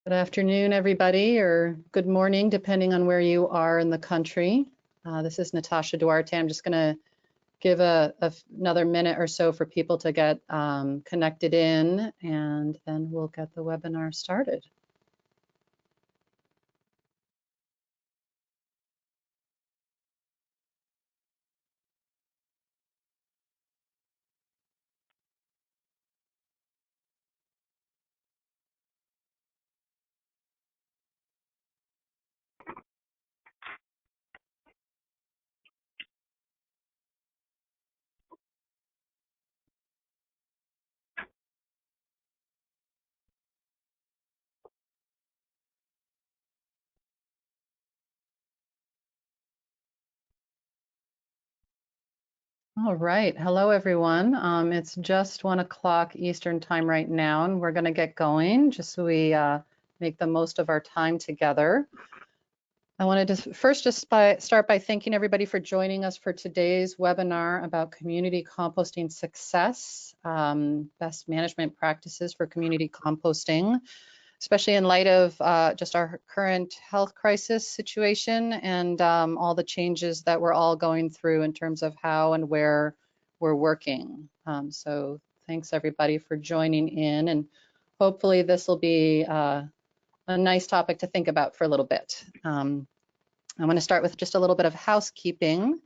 Good afternoon, everybody, or good morning, depending on where you are in the country. This is Natasha Duarte. I'm just going to give another minute or so for people to get connected in, and then we'll get the webinar started. All right. Hello, everyone. It's just 1 o'clock Eastern time right now, and we're going to get going just so we make the most of our time together. I wanted to first just start by thanking everybody for joining us for today's webinar about community composting success, best management practices for community composting, especially in light of just our current health crisis situation and all the changes that we're all going through in terms of how and where we're working. So thanks everybody for joining in, and hopefully this will be a nice topic to think about for a little bit. I want to start with just a little bit of housekeeping.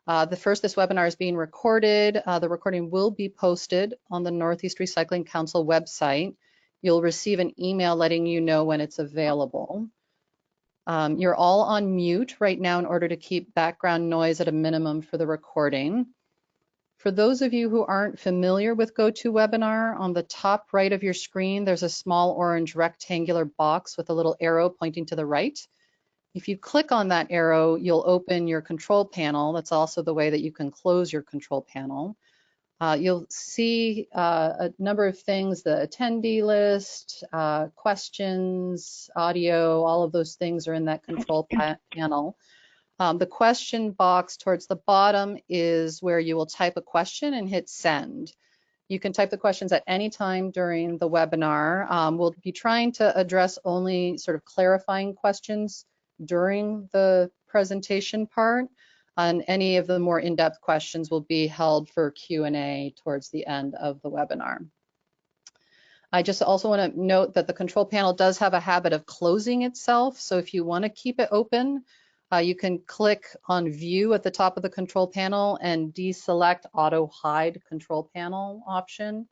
This webinar is being recorded. The recording will be posted on the Northeast Recycling Council website. You'll receive an email letting you know when it's available. You're all on mute right now in order to keep background noise at a minimum for the recording. For those of you who aren't familiar with GoToWebinar, on the top right of your screen, there's a small orange rectangular box with a little arrow pointing to the right. If you click on that arrow, you'll open your control panel. That's also the way that you can close your control panel. You'll see a number of things, the attendee list, questions, audio, all of those things are in that control panel. The question box towards the bottom is where you will type a question and hit send. You can type the questions at any time during the webinar. We'll be trying to address only sort of clarifying questions during the presentation part, and any of the more in-depth questions will be held for Q&A towards the end of the webinar. I just also want to note that the control panel does have a habit of closing itself, so if you want to keep it open, you can click on View at the top of the control panel and deselect Auto Hide Control Panel option.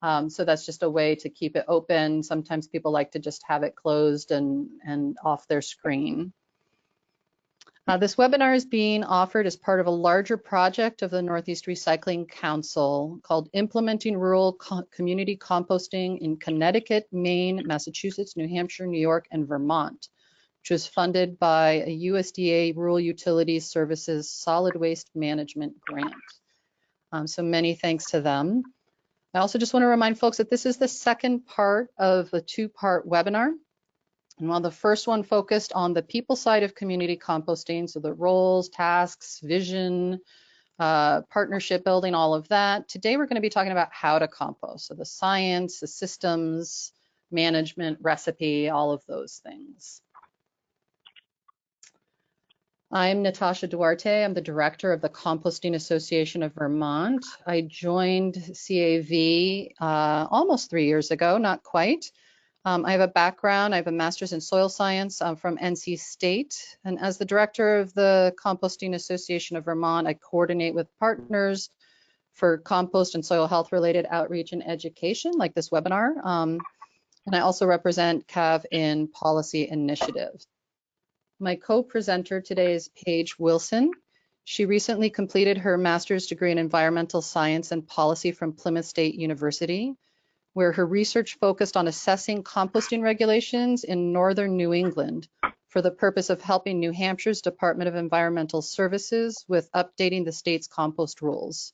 So that's just a way to keep it open. Sometimes people like to just have it closed and off their screen. This webinar is being offered as part of a larger project of the Northeast Recycling Council called Implementing Rural Community Composting in Connecticut, Maine, Massachusetts, New Hampshire, New York, and Vermont, which was funded by a USDA Rural Utilities Services Solid Waste Management grant. So many thanks to them. I also just want to remind folks that this is the second part of a two-part webinar. And while the first one focused on the people side of community composting, so the roles, tasks, vision, partnership building, all of that, today we're going to be talking about how to compost. So the science, the systems, management, recipe, all of those things. I'm Natasha Duarte. I'm the director of the Composting Association of Vermont. I joined CAV almost 3 years ago, not quite. I have a background, I have a master's in soil science from NC State. And as the director of the Composting Association of Vermont, I coordinate with partners for compost and soil health related outreach and education, like this webinar. And I also represent CAV in policy initiatives. My co-presenter today is Paige Wilson. She recently completed her master's degree in environmental science and policy from Plymouth State University, where her research focused on assessing composting regulations in northern New England for the purpose of helping New Hampshire's Department of Environmental Services with updating the state's compost rules.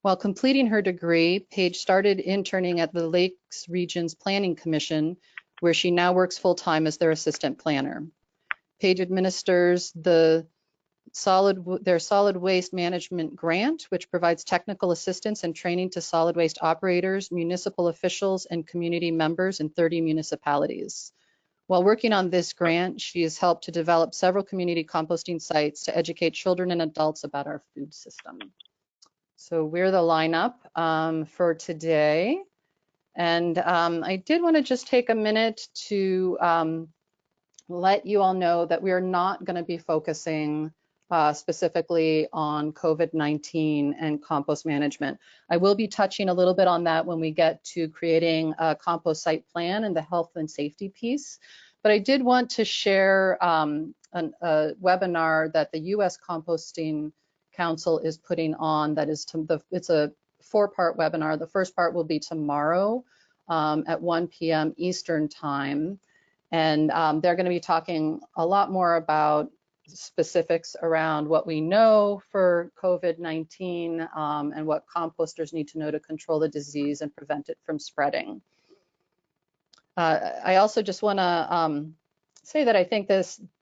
While completing her degree, Paige started interning at the Lakes Regions Planning Commission, where she now works full-time as their assistant planner. Paige administers their solid waste management grant, which provides technical assistance and training to solid waste operators, municipal officials, and community members in 30 municipalities. While working on this grant, she has helped to develop several community composting sites to educate children and adults about our food system. So we're the lineup for today. And I did want to just take a minute to let you all know that we are not going to be focusing specifically on COVID-19 and compost management. I will be touching a little bit on that when we get to creating a compost site plan and the health and safety piece. But I did want to share a webinar that the U.S. Composting Council is putting on. That is, it's a 4-part webinar. The first part will be tomorrow at 1 p.m. Eastern time. And they're going to be talking a lot more about specifics around what we know for COVID-19 and what composters need to know to control the disease and prevent it from spreading. I also just want to say that I think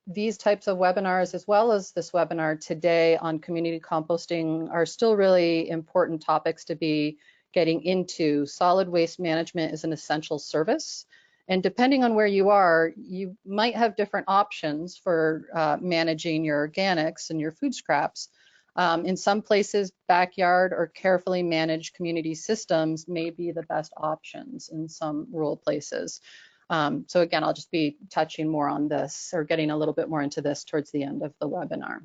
these types of webinars, as well as this webinar today on community composting, are still really important topics to be getting into. Solid waste management is an essential service. And depending on where you are, you might have different options for managing your organics and your food scraps. In some places, backyard or carefully managed community systems may be the best options in some rural places. So again, I'll just be touching more on this or getting a little bit more into this towards the end of the webinar.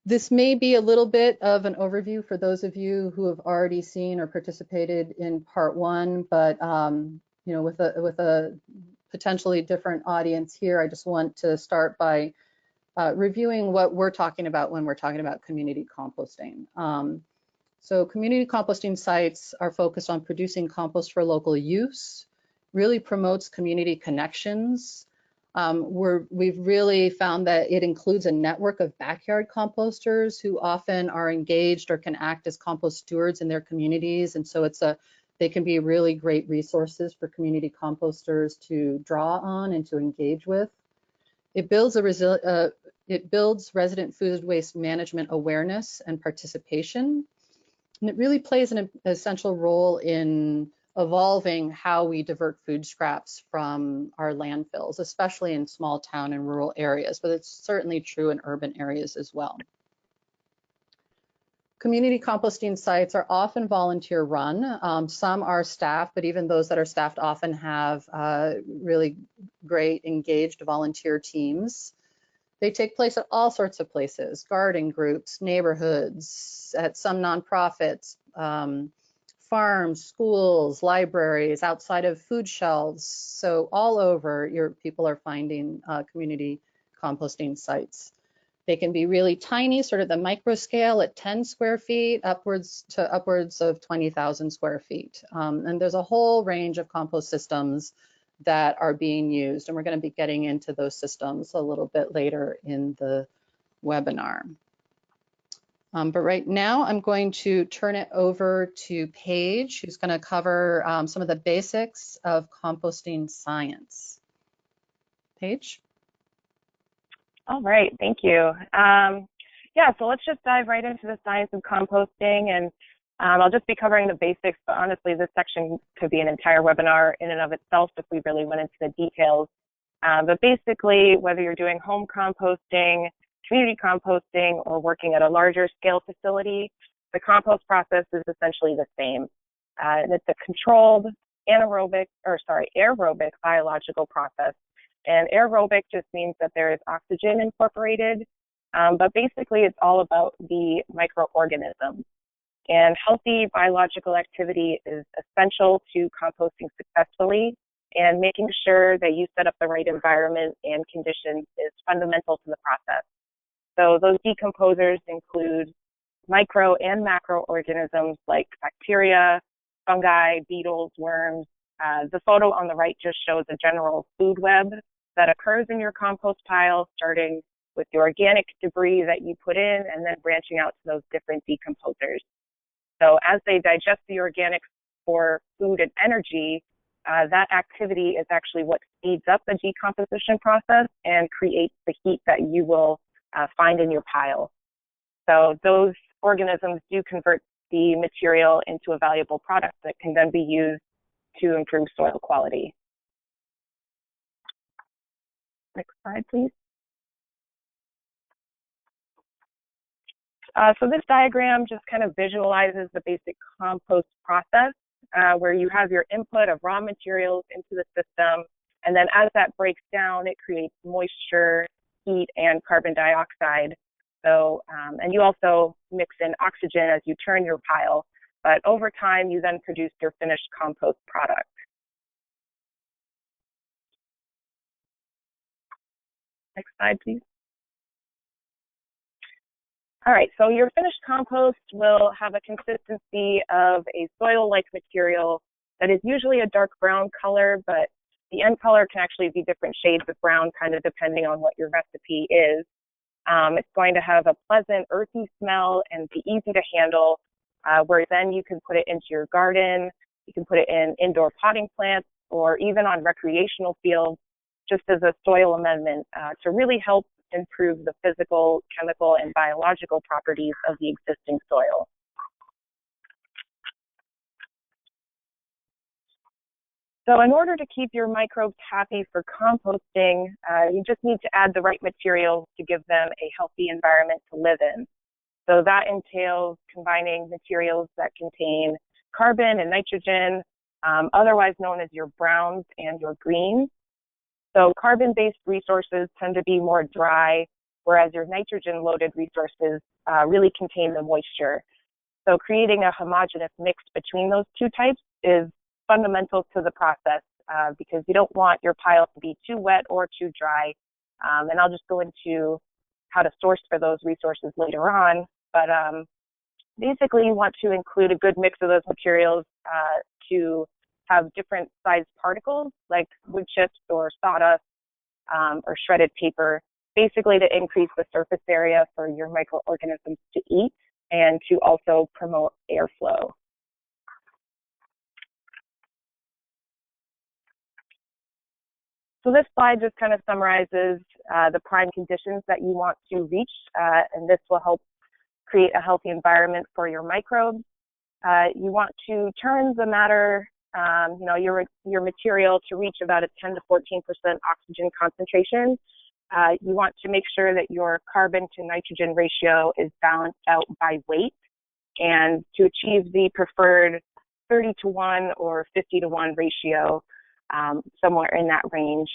This may be a little bit of an overview for those of you who have already seen or participated in part 1, but you know, with a potentially different audience here, I just want to start by reviewing what we're talking about when we're talking about community composting. So community composting sites are focused on producing compost for local use, really promotes community connections. We've really found that it includes a network of backyard composters who often are engaged or can act as compost stewards in their communities. And so they can be really great resources for community composters to draw on and to engage with. It builds resident food waste management awareness and participation. And it really plays an essential role in evolving how we divert food scraps from our landfills, especially in small town and rural areas, but it's certainly true in urban areas as well. Community composting sites are often volunteer run. Some are staffed, but even those that are staffed often have really great engaged volunteer teams. They take place at all sorts of places: garden groups, neighborhoods, at some nonprofits, farms, schools, libraries, outside of food shelves. So all over, people are finding community composting sites. They can be really tiny, sort of the micro scale at 10 square feet, upwards of 20,000 square feet. And there's a whole range of compost systems that are being used, and we're going to be getting into those systems a little bit later in the webinar. But right now, I'm going to turn it over to Paige, who's going to cover some of the basics of composting science. Paige? All right, thank you. Yeah, so let's just dive right into the science of composting, and I'll just be covering the basics, but honestly, this section could be an entire webinar in and of itself if we really went into the details. But basically, whether you're doing home composting, community composting, or working at a larger scale facility, the compost process is essentially the same. And it's a controlled aerobic biological process. And aerobic just means that there is oxygen incorporated, but basically it's all about the microorganisms. And healthy biological activity is essential to composting successfully, and making sure that you set up the right environment and conditions is fundamental to the process. So those decomposers include micro and macroorganisms like bacteria, fungi, beetles, worms. The photo on the right just shows a general food web that occurs in your compost pile, starting with the organic debris that you put in and then branching out to those different decomposers. So as they digest the organics for food and energy, that activity is actually what speeds up the decomposition process and creates the heat that you will find in your pile. So those organisms do convert the material into a valuable product that can then be used to improve soil quality. Next slide, please. So this diagram just kind of visualizes the basic compost process where you have your input of raw materials into the system, and then as that breaks down, it creates moisture, heat, and carbon dioxide. So, and you also mix in oxygen as you turn your pile, but over time, you then produce your finished compost product. Next slide, please. All right, so your finished compost will have a consistency of a soil-like material that is usually a dark brown color, but the end color can actually be different shades of brown, kind of depending on what your recipe is. It's going to have a pleasant, earthy smell and be easy to handle, where then you can put it into your garden, you can put it in indoor potting plants, or even on recreational fields, just as a soil amendment to really help improve the physical, chemical, and biological properties of the existing soil. So in order to keep your microbes happy for composting, you just need to add the right materials to give them a healthy environment to live in. So that entails combining materials that contain carbon and nitrogen, otherwise known as your browns and your greens. So carbon-based resources tend to be more dry, whereas your nitrogen-loaded resources really contain the moisture. So creating a homogeneous mix between those two types is fundamental to the process because you don't want your pile to be too wet or too dry. And I'll just go into how to source for those resources later on. But basically, you want to include a good mix of those materials to have different sized particles like wood chips or sawdust or shredded paper, basically to increase the surface area for your microorganisms to eat and to also promote airflow. So this slide just kind of summarizes the prime conditions that you want to reach, and this will help create a healthy environment for your microbes. You want to turn the matter, your material to reach about a 10 to 14% oxygen concentration. You want to make sure that your carbon to nitrogen ratio is balanced out by weight, and to achieve the preferred 30 to 1 or 50 to 1 ratio, somewhere in that range.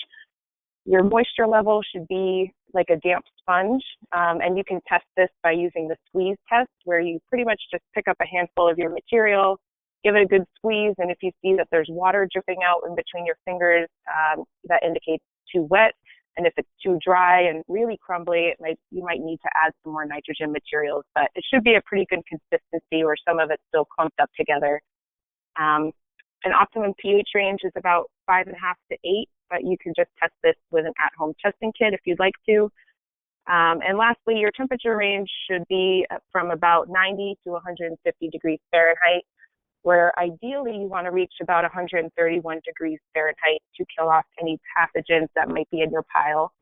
Your moisture level should be like a damp sponge, and you can test this by using the squeeze test, where you pretty much just pick up a handful of your material, give it a good squeeze, and if you see that there's water dripping out in between your fingers, that indicates too wet. And if it's too dry and really crumbly, you might need to add some more nitrogen materials, but it should be a pretty good consistency where some of it's still clumped up together. An optimum pH range is about 5.5 to 8, but you can just test this with an at-home testing kit if you'd like to. And lastly, your temperature range should be from about 90 to 150 degrees Fahrenheit, where ideally you want to reach about 131 degrees Fahrenheit to kill off any pathogens that might be in your pile.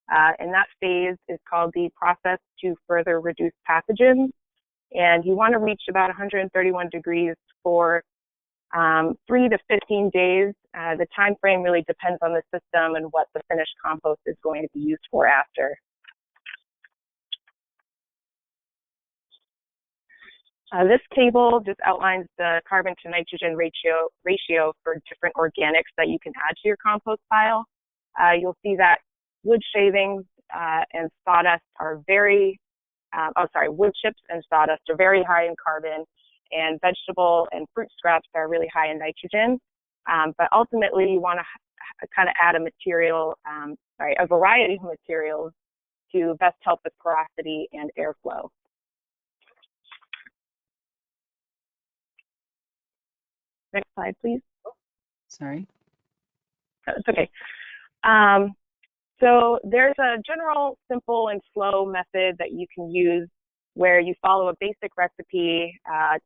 And that phase is called the process to further reduce pathogens. And you want to reach about 131 degrees for 3 to 15 days. The time frame really depends on the system and what the finished compost is going to be used for after. This table just outlines the carbon to nitrogen ratio for different organics that you can add to your compost pile. You'll see that wood shavings and sawdust are wood chips and sawdust are very high in carbon, and vegetable and fruit scraps are really high in nitrogen. But ultimately, you want to kind of add a variety of materials to best help with porosity and airflow. Next slide, please. Sorry. It's okay. So there's a general, simple, and slow method that you can use where you follow a basic recipe,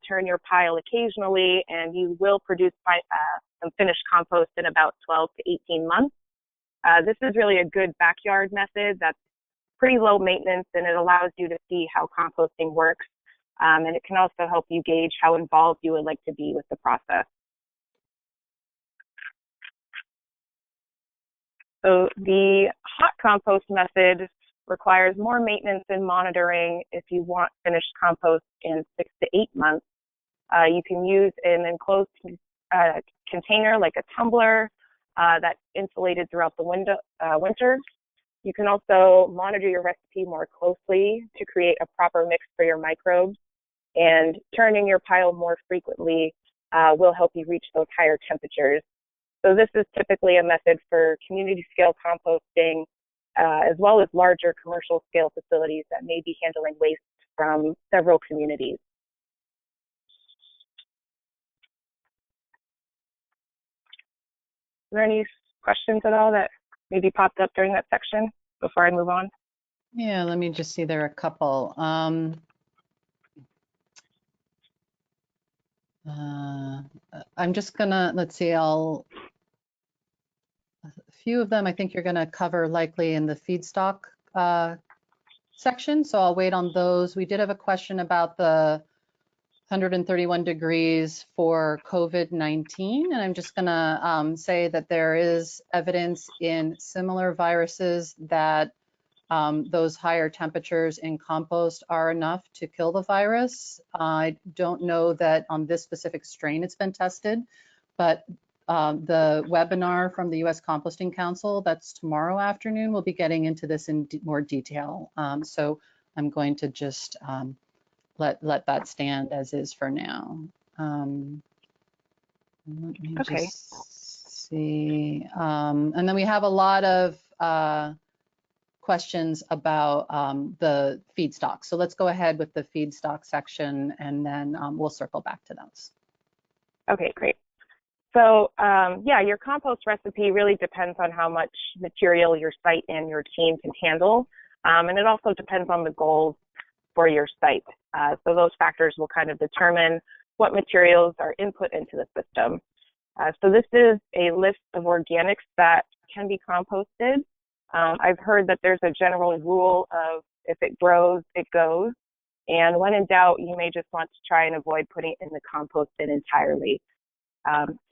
turn your pile occasionally, and you will produce some finished compost in about 12 to 18 months. This is really a good backyard method that's pretty low maintenance, and it allows you to see how composting works. And it can also help you gauge how involved you would like to be with the process. So the hot compost method requires more maintenance and monitoring if you want finished compost in 6 to 8 months. You can use an enclosed container like a tumbler that's insulated throughout the winter. You can also monitor your recipe more closely to create a proper mix for your microbes, and turning your pile more frequently will help you reach those higher temperatures. So this is typically a method for community scale composting, as well as larger commercial scale facilities that may be handling waste from several communities. Are there any questions at all that maybe popped up during that section before I move on? Yeah, let me just see, there are a couple. I'm just gonna, let's see, a few of them I think you're gonna cover likely in the feedstock section, so I'll wait on those. We did have a question about the 131 degrees for COVID-19, and I'm just gonna say that there is evidence in similar viruses that those higher temperatures in compost are enough to kill the virus. I don't know that on this specific strain it's been tested, but the webinar from the US Composting Council, that's tomorrow afternoon, we'll be getting into this in more detail. So I'm going to just let that stand as is for now. Let me just see. And then we have a lot of questions about the feedstock. So let's go ahead with the feedstock section, and then we'll circle back to those. Okay, great. So yeah, your compost recipe really depends on how much material your site and your team can handle. And it also depends on the goals for your site. So those factors will kind of determine what materials are input into the system. So this is a list of organics that can be composted. I've heard that there's a general rule of if it grows, it goes. And when in doubt, you may just want to try and avoid putting it in the compost bin entirely.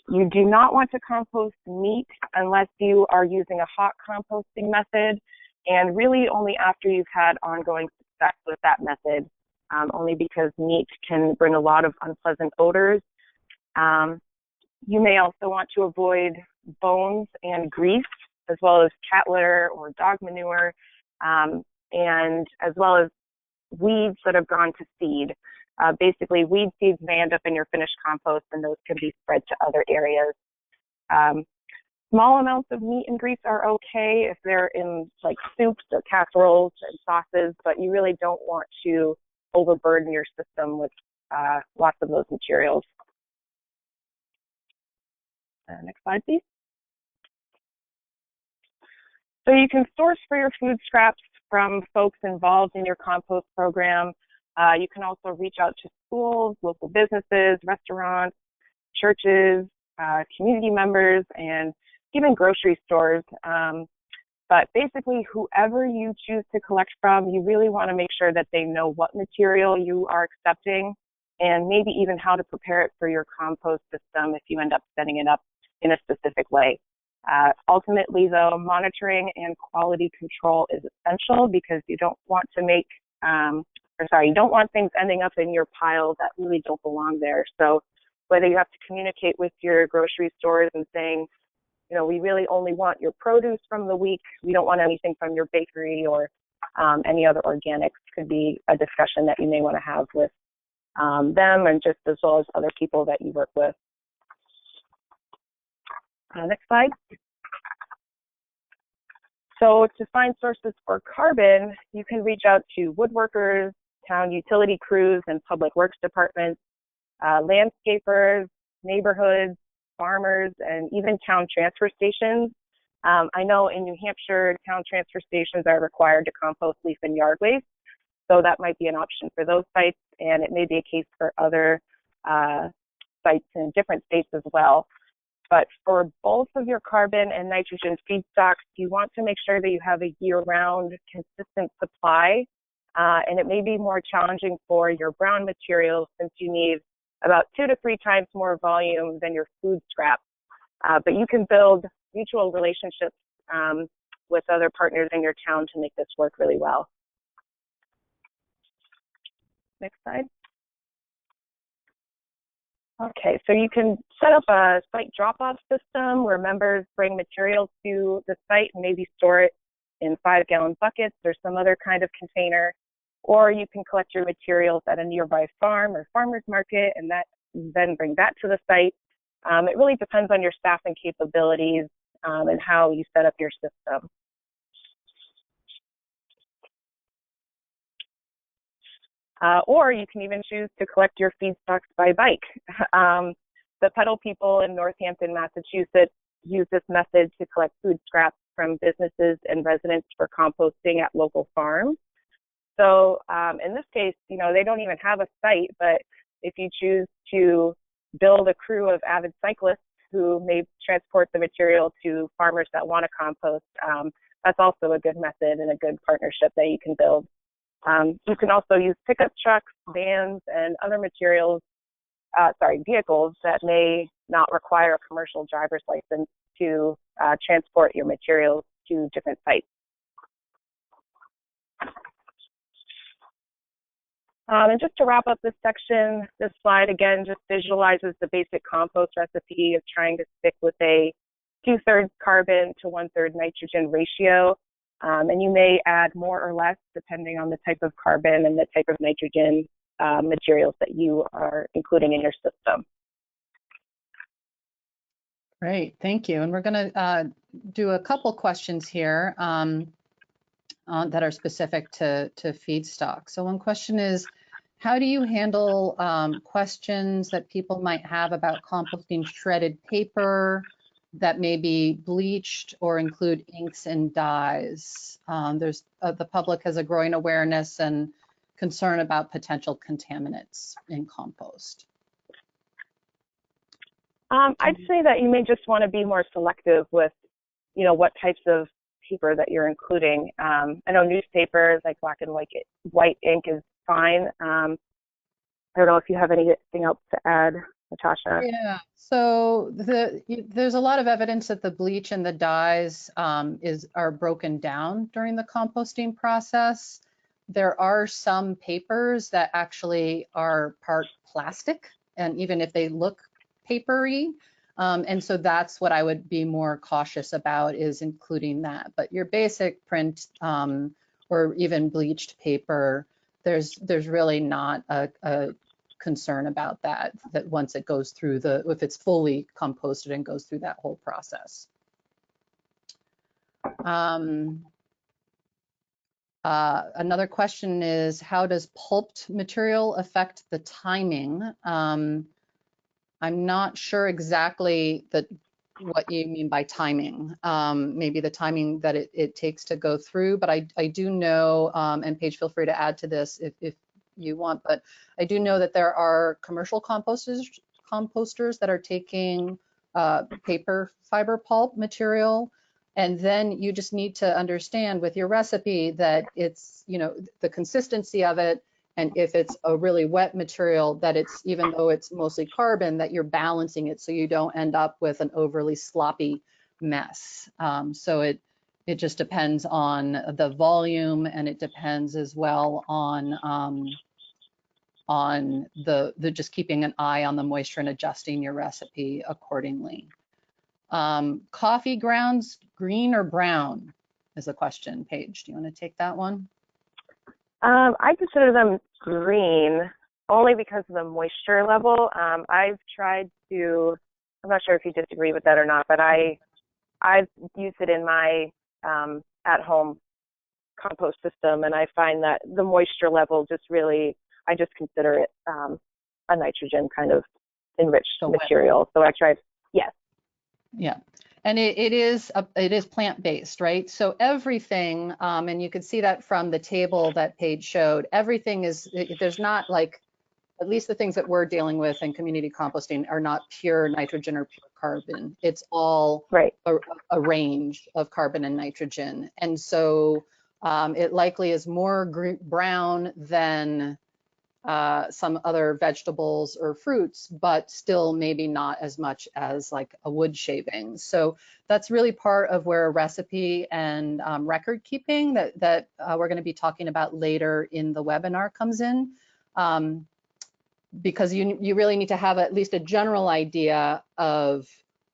You do not want to compost meat unless you are using a hot composting method, and really only after you've had ongoing success with that method, only because meat can bring a lot of unpleasant odors. You may also want to avoid bones and grease, as well as cat litter or dog manure, and as well as weeds that have gone to seed. Basically, weed seeds may end up in your finished compost, and those can be spread to other areas. Small amounts of meat and grease are okay if they're in like soups or casseroles and sauces, but you really don't want to overburden your system with lots of those materials. Next slide, please. So you can source for your food scraps from folks involved in your compost program. You can also reach out to schools, local businesses, restaurants, churches, community members, and even grocery stores. But basically, whoever you choose to collect from, you really want to make sure that they know what material you are accepting, and maybe even how to prepare it for your compost system if you end up setting it up in a specific way. Ultimately, though, monitoring and quality control is essential, because you don't want to make, you don't want things ending up in your pile that really don't belong there. So whether you have to communicate with your grocery stores and saying, you know, we really only want your produce from the week, we don't want anything from your bakery or any other organics, could be a discussion that you may want to have with them, and just as well as other people that you work with. Next slide. So to find sources for carbon, you can reach out to woodworkers, town utility crews and public works departments, landscapers, neighborhoods, farmers, and even town transfer stations. I know in New Hampshire, town transfer stations are required to compost leaf and yard waste, so that might be an option for those sites, and it may be a case for other sites in different states as well. But for both of your carbon and nitrogen feedstocks, you want to make sure that you have a year-round consistent supply, and it may be more challenging for your brown materials since you need about 2 to 3 times more volume than your food scrap. But you can build mutual relationships with other partners in your town to make this work really well. Next slide. Okay, so you can set up a site drop-off system where members bring materials to the site and maybe store it in 5-gallon buckets or some other kind of container, or you can collect your materials at a nearby farm or farmer's market and then bring that to the site. It really depends on your staffing capabilities and how you set up your system. Or you can even choose to collect your feedstocks by bike. The pedal people in Northampton, Massachusetts use this method to collect food scraps from businesses and residents for composting at local farms. So in this case, you know, they don't even have a site, but if you choose to build a crew of avid cyclists who may transport the material to farmers that want to compost, that's also a good method and a good partnership that you can build. You can also use pickup trucks, vans, and other vehicles that may not require a commercial driver's license to transport your materials to different sites. And just to wrap up this section, this slide again just visualizes the basic compost recipe of trying to stick with a 2/3 carbon to 1/3 nitrogen ratio. And you may add more or less depending on the type of carbon and the type of nitrogen materials that you are including in your system. Great, thank you. And we're going to do a couple questions here that are specific to feedstock. So one question is, how do you handle questions that people might have about composting shredded paper that may be bleached or include inks and dyes? The public has a growing awareness and concern about potential contaminants in compost. I'd say that you may just want to be more selective with, you know, what types of paper that you're including. I know newspapers like black and white ink is fine. I don't know if you have anything else to add, Natasha. Yeah, so there's a lot of evidence that the bleach and the dyes are broken down during the composting process. There are some papers that actually are part plastic, and even if they look papery, and so that's what I would be more cautious about, is including that. But your basic print or even bleached paper, there's really not a concern about that once it goes through if it's fully composted and goes through that whole process. Another question is, how does pulped material affect the timing? I'm not sure exactly what you mean by timing. Maybe the timing that it takes to go through, but I do know, and Paige, feel free to add to this if you want, but I do know that there are commercial composters that are taking paper fiber pulp material, and then you just need to understand with your recipe that it's, you know, the consistency of it, and if it's a really wet material, that it's, even though it's mostly carbon, that you're balancing it so you don't end up with an overly sloppy mess. So it just depends on the volume, and it depends as well on the just keeping an eye on the moisture and adjusting your recipe accordingly. Coffee grounds, green or brown, is the question. Paige, do you want to take that one? I consider them green only because of the moisture level. I've tried to, I'm not sure if you disagree with that or not, but I've used it in my at-home compost system, and I find that the moisture level just really, I just consider it a nitrogen kind of enriched material. So I tried, yes. Yeah. And it is plant-based, right? So everything, and you can see that from the table that Paige showed, everything is, there's not like, at least the things that we're dealing with in community composting are not pure nitrogen or pure carbon. It's all right. a range of carbon and nitrogen. And so it likely is more brown than some other vegetables or fruits, but still maybe not as much as like a wood shaving. So that's really part of where recipe and record keeping that we're going to be talking about later in the webinar comes in. Because you really need to have at least a general idea of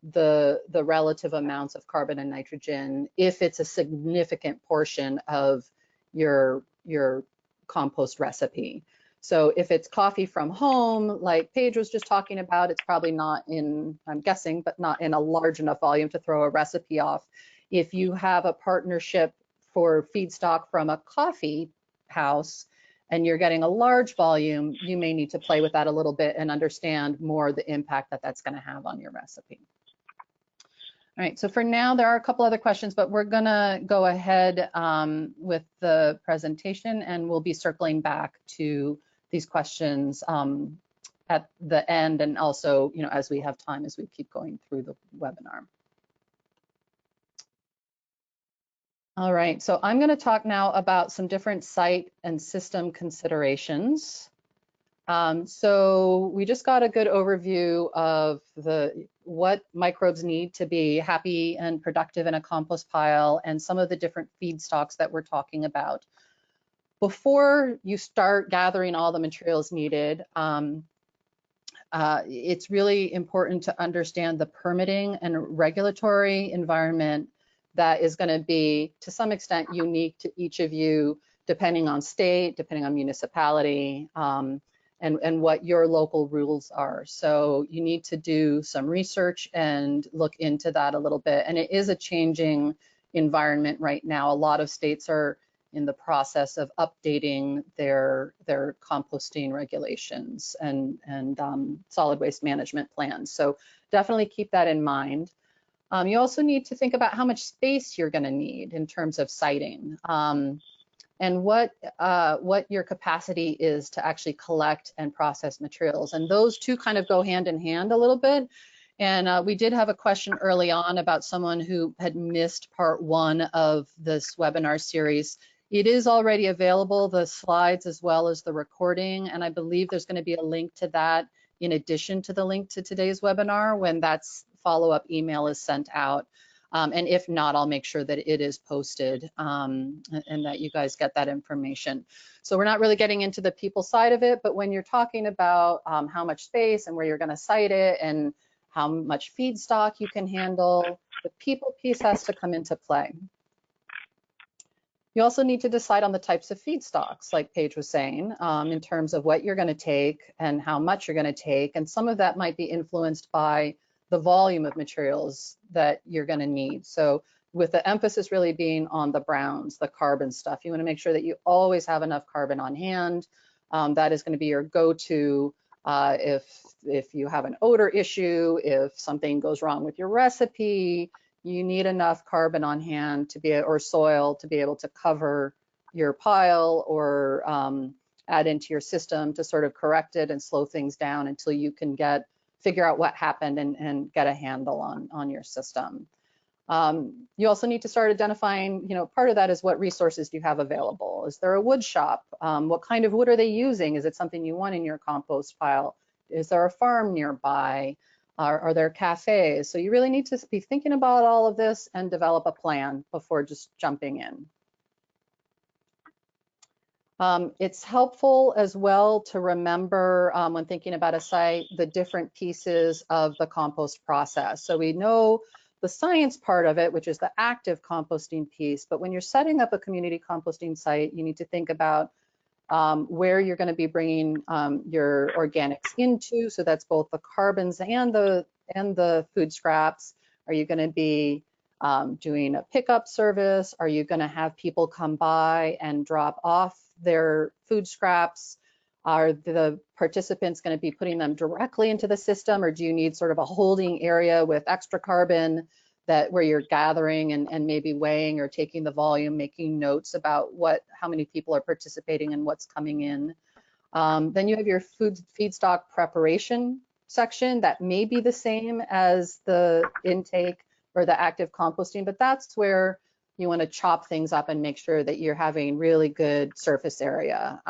the relative amounts of carbon and nitrogen if it's a significant portion of your compost recipe. So if it's coffee from home, like Paige was just talking about, it's probably not in, I'm guessing, but not in a large enough volume to throw a recipe off. If you have a partnership for feedstock from a coffee house, and you're getting a large volume, you may need to play with that a little bit and understand more the impact that that's going to have on your recipe. All right, so for now, there are a couple other questions, but we're going to go ahead with the presentation, and we'll be circling back to these questions at the end, and also, you know, as we have time, as we keep going through the webinar. All right, so I'm going to talk now about some different site and system considerations. So we just got a good overview of what microbes need to be happy and productive in a compost pile and some of the different feedstocks that we're talking about. Before you start gathering all the materials needed, it's really important to understand the permitting and regulatory environment that is going to be, to some extent, unique to each of you, depending on state, depending on municipality, and what your local rules are. So you need to do some research and look into that a little bit. And it is a changing environment right now. A lot of states are in the process of updating their composting regulations and solid waste management plans. So definitely keep that in mind. You also need to think about how much space you're going to need in terms of siting, and what your capacity is to actually collect and process materials. And those two kind of go hand in hand a little bit. And we did have a question early on about someone who had missed part 1 of this webinar series. It is already available, the slides as well as the recording, and I believe there's going to be a link to that in addition to the link to today's webinar when that's follow-up email is sent out. And if not, I'll make sure that it is posted and that you guys get that information. So we're not really getting into the people side of it, but when you're talking about how much space and where you're going to site it and how much feedstock you can handle, the people piece has to come into play. You also need to decide on the types of feedstocks, like Paige was saying, in terms of what you're going to take and how much you're going to take. And some of that might be influenced by the volume of materials that you're going to need. So with the emphasis really being on the browns, the carbon stuff, you want to make sure that you always have enough carbon on hand. That is going to be your go-to if you have an odor issue, if something goes wrong with your recipe. You need enough carbon on hand to be, or soil, to be able to cover your pile or add into your system to sort of correct it and slow things down until you can figure out what happened and get a handle on your system. You also need to start identifying, you know, part of that is what resources do you have available? Is there a wood shop? What kind of wood are they using? Is it something you want in your compost pile? Is there a farm nearby? Are there cafes? So you really need to be thinking about all of this and develop a plan before just jumping in. It's helpful as well to remember when thinking about a site, the different pieces of the compost process. So we know the science part of it, which is the active composting piece, but when you're setting up a community composting site, you need to think about where you're going to be bringing your organics into. So that's both the carbons and the food scraps. Are you going to be doing a pickup service? Are you going to have people come by and drop off their food scraps? Are the participants going to be putting them directly into the system, or do you need sort of a holding area with extra carbon where you're gathering and maybe weighing or taking the volume, making notes about how many people are participating and what's coming in? Then you have your feedstock preparation section that may be the same as the intake or the active composting, but that's where you want to chop things up and make sure that you're having really good surface area.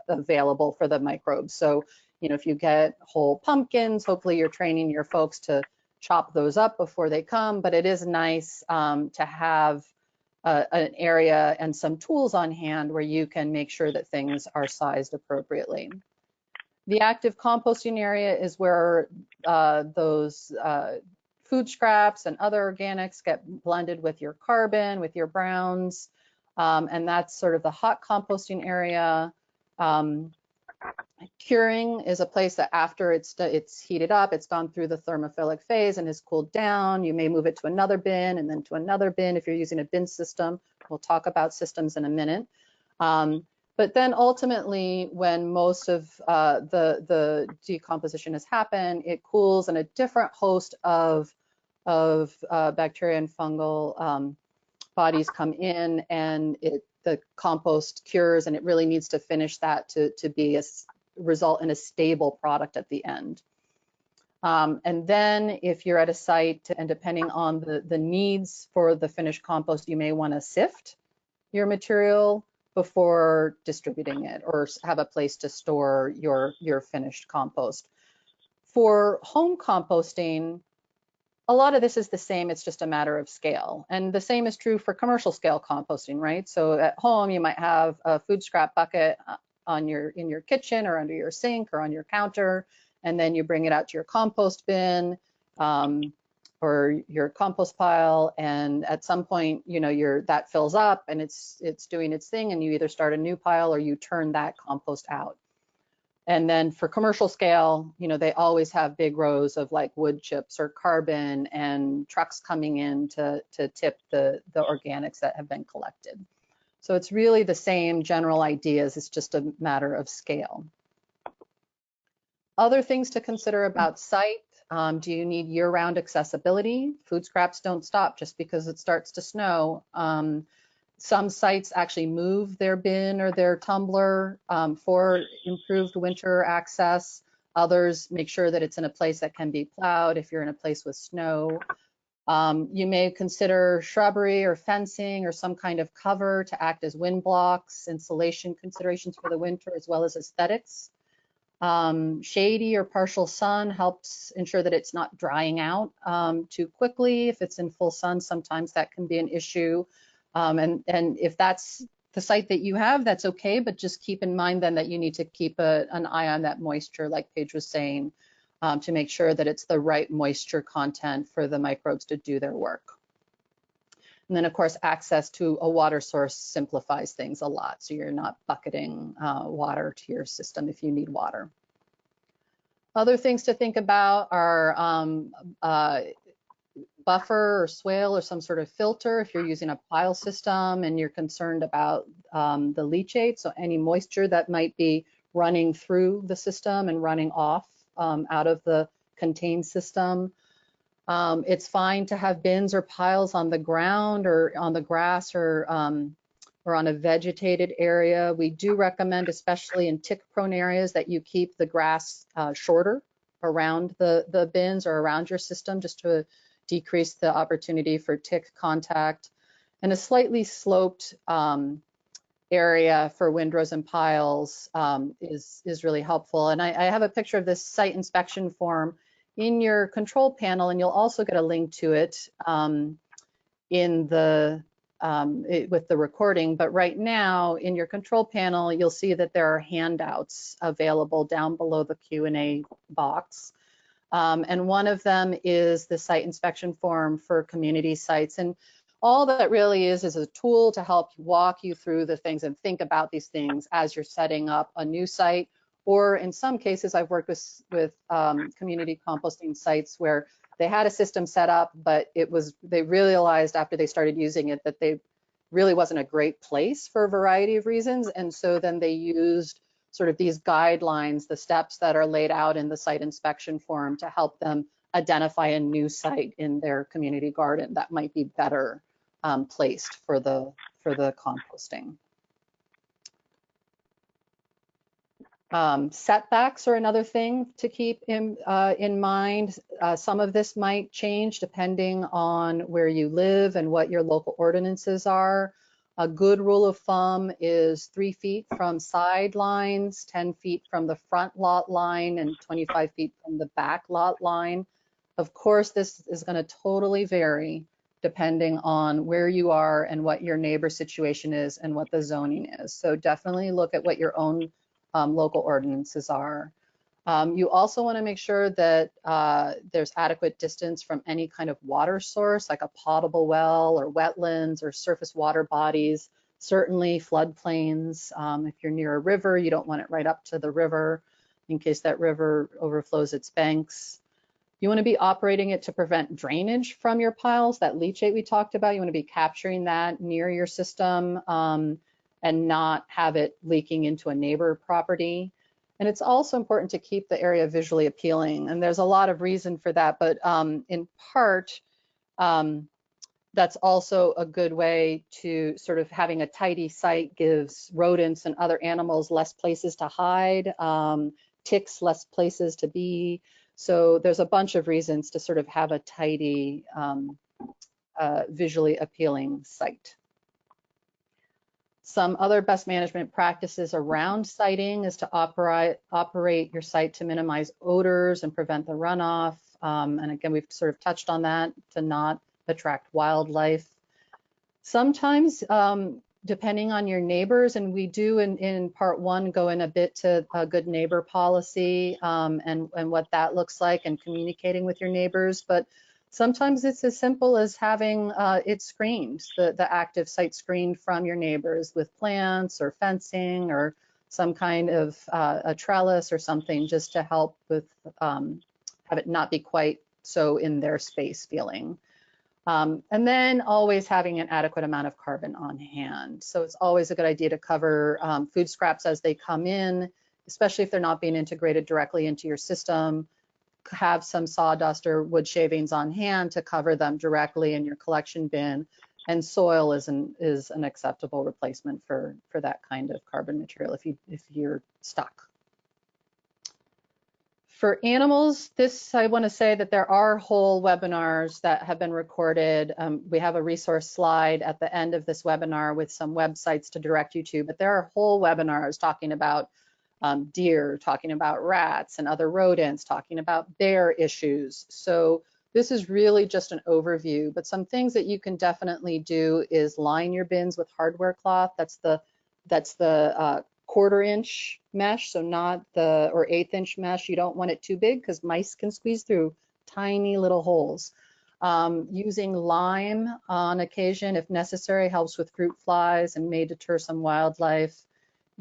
available for the microbes. So, if you get whole pumpkins, hopefully you're training your folks to chop those up before they come, but it is nice to have an area and some tools on hand where you can make sure that things are sized appropriately. The active composting area is where those food scraps and other organics get blended with your carbon, with your browns, and that's sort of the hot composting area. Curing is a place that after it's heated up, it's gone through the thermophilic phase and has cooled down. You may move it to another bin and then to another bin if you're using a bin system. We'll talk about systems in a minute. But then ultimately, when most of the decomposition has happened, it cools and a different host of bacteria and fungal bodies come in, and the compost cures, and it really needs to finish that to be result in a stable product at the end. And then if you're at a site, and depending on the needs for the finished compost, you may want to sift your material before distributing it, or have a place to store your finished compost. For home composting, a lot of this is the same, it's just a matter of scale. And the same is true for commercial scale composting, right? So at home, you might have a food scrap bucket in your kitchen or under your sink or on your counter, and then you bring it out to your compost bin or your compost pile, and at some point, that fills up and it's doing its thing, and you either start a new pile or you turn that compost out. And then for commercial scale, they always have big rows of like wood chips or carbon and trucks coming in to tip the organics that have been collected. So it's really the same general ideas, it's just a matter of scale. Other things to consider about site. Do you need year-round accessibility? Food scraps don't stop just because it starts to snow. Some sites actually move their bin or their tumbler for improved winter access. Others make sure that it's in a place that can be plowed if you're in a place with snow. You may consider shrubbery or fencing or some kind of cover to act as wind blocks, insulation considerations for the winter, as well as aesthetics. Shady or partial sun helps ensure that it's not drying out too quickly. If it's in full sun, sometimes that can be an issue. And if that's the site that you have, that's okay, but just keep in mind then that you need to keep an eye on that moisture, like Paige was saying, to make sure that it's the right moisture content for the microbes to do their work. And then, of course, access to a water source simplifies things a lot, so you're not bucketing water to your system if you need water. Other things to think about are buffer or swale or some sort of filter if you're using a pile system and you're concerned about the leachate, so any moisture that might be running through the system and running off out of the contained system. It's fine to have bins or piles on the ground or on the grass or on a vegetated area. We do recommend, especially in tick-prone areas, that you keep the grass shorter around the bins or around your system, just to decrease the opportunity for tick contact. And a slightly sloped area for windrows and piles is really helpful. And I have a picture of this site inspection form in your control panel, and you'll also get a link to it with the recording. But right now in your control panel, you'll see that there are handouts available down below the Q&A box. And one of them is the site inspection form for community sites. And all that really is a tool to help walk you through the things and think about these things as you're setting up a new site. Or in some cases, I've worked with community composting sites where they had a system set up, but they realized after they started using it that they really wasn't a great place for a variety of reasons. And so then they used sort of these guidelines, the steps that are laid out in the site inspection form, to help them identify a new site in their community garden that might be better placed for the composting. Setbacks are another thing to keep in mind. Some of this might change depending on where you live and what your local ordinances are. A good rule of thumb is 3 feet from sidelines, 10 feet from the front lot line, and 25 feet from the back lot line. Of course, this is going to totally vary depending on where you are and what your neighbor situation is and what the zoning is. So definitely look at what your own local ordinances are. You also want to make sure that there's adequate distance from any kind of water source, like a potable well or wetlands or surface water bodies, certainly floodplains. If you're near a river, you don't want it right up to the river in case that river overflows its banks. You want to be operating it to prevent drainage from your piles, that leachate we talked about. You want to be capturing that near your system and not have it leaking into a neighbor property. And it's also important to keep the area visually appealing. And there's a lot of reason for that, but in part, that's also a good way to sort of having a tidy site gives rodents and other animals less places to hide, ticks less places to be. So there's a bunch of reasons to sort of have a tidy, visually appealing site. Some other best management practices around siting is to operate your site to minimize odors and prevent the runoff. And again, we've sort of touched on that, to not attract wildlife. Sometimes, depending on your neighbors, and we do in part one go in a bit to a good neighbor policy and what that looks like and communicating with your neighbors, but sometimes it's as simple as having it screened, the active site screened from your neighbors with plants or fencing or some kind of a trellis or something, just to help with have it not be quite so in their space feeling. And then always having an adequate amount of carbon on hand. So it's always a good idea to cover food scraps as they come in, especially if they're not being integrated directly into your system. Have some sawdust or wood shavings on hand to cover them directly in your collection bin. And soil is an acceptable replacement for that kind of carbon material if you're stuck. For animals, I want to say that there are whole webinars that have been recorded. We have a resource slide at the end of this webinar with some websites to direct you to, but there are whole webinars talking about deer, talking about rats and other rodents, talking about bear issues. So this is really just an overview, but some things that you can definitely do is line your bins with hardware cloth. That's the 1/4 inch mesh, so not the, or 1/8 inch mesh. You don't want it too big because mice can squeeze through tiny little holes. Using lime on occasion, if necessary, helps with fruit flies and may deter some wildlife.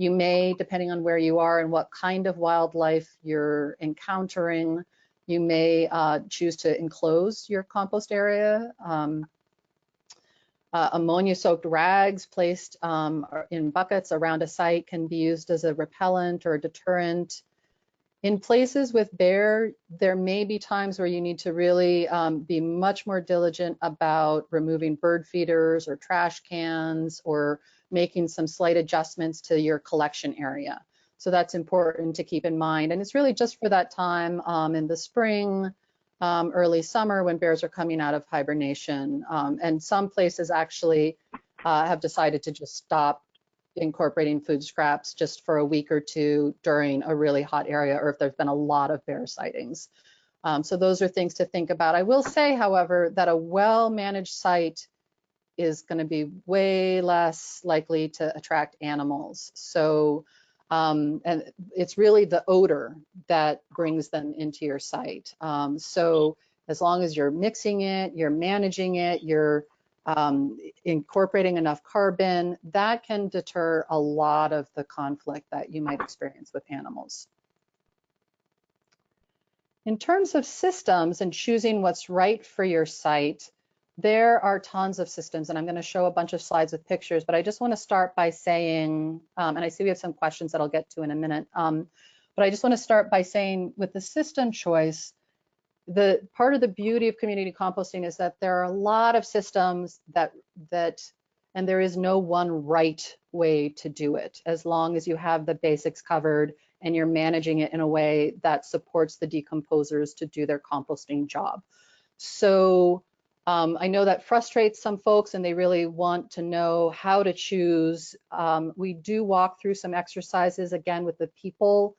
You may, depending on where you are and what kind of wildlife you're encountering, you may choose to enclose your compost area. Ammonia-soaked rags placed in buckets around a site can be used as a repellent or a deterrent. In places with bear, there may be times where you need to really be much more diligent about removing bird feeders or trash cans or making some slight adjustments to your collection area. So that's important to keep in mind. And it's really just for that time in the spring, early summer when bears are coming out of hibernation. And some places actually have decided to just stop incorporating food scraps just for a week or two during a really hot area or if there's been a lot of bear sightings. So those are things to think about. I will say, however, that a well-managed site is going to be way less likely to attract animals. So, and it's really the odor that brings them into your site. So as long as you're mixing it, you're managing it, you're incorporating enough carbon, that can deter a lot of the conflict that you might experience with animals. In terms of systems and choosing what's right for your site, there are tons of systems, and I'm going to show a bunch of slides with pictures, but I just want to start by saying, and I see we have some questions that I'll get to in a minute, but I just want to start by saying with the system choice, the part of the beauty of community composting is that there are a lot of systems and there is no one right way to do it, as long as you have the basics covered and you're managing it in a way that supports the decomposers to do their composting job. So I know that frustrates some folks and they really want to know how to choose. We do walk through some exercises again with the people,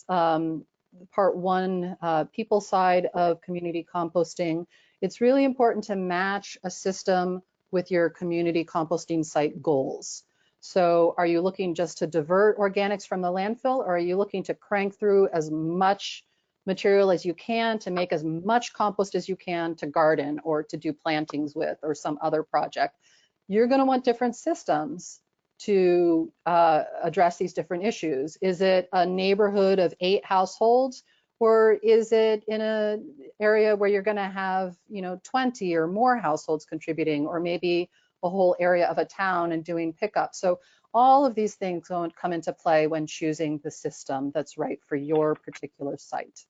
um, part one, people side of community composting. It's really important to match a system with your community composting site goals. So are you looking just to divert organics from the landfill, or are you looking to crank through as much material as you can to make as much compost as you can to garden or to do plantings with or some other project? You're going to want different systems to address these different issues. Is it a neighborhood of 8 households, or is it in an area where you're going to have, 20 or more households contributing, or maybe a whole area of a town and doing pickup? So all of these things come into play when choosing the system that's right for your particular site.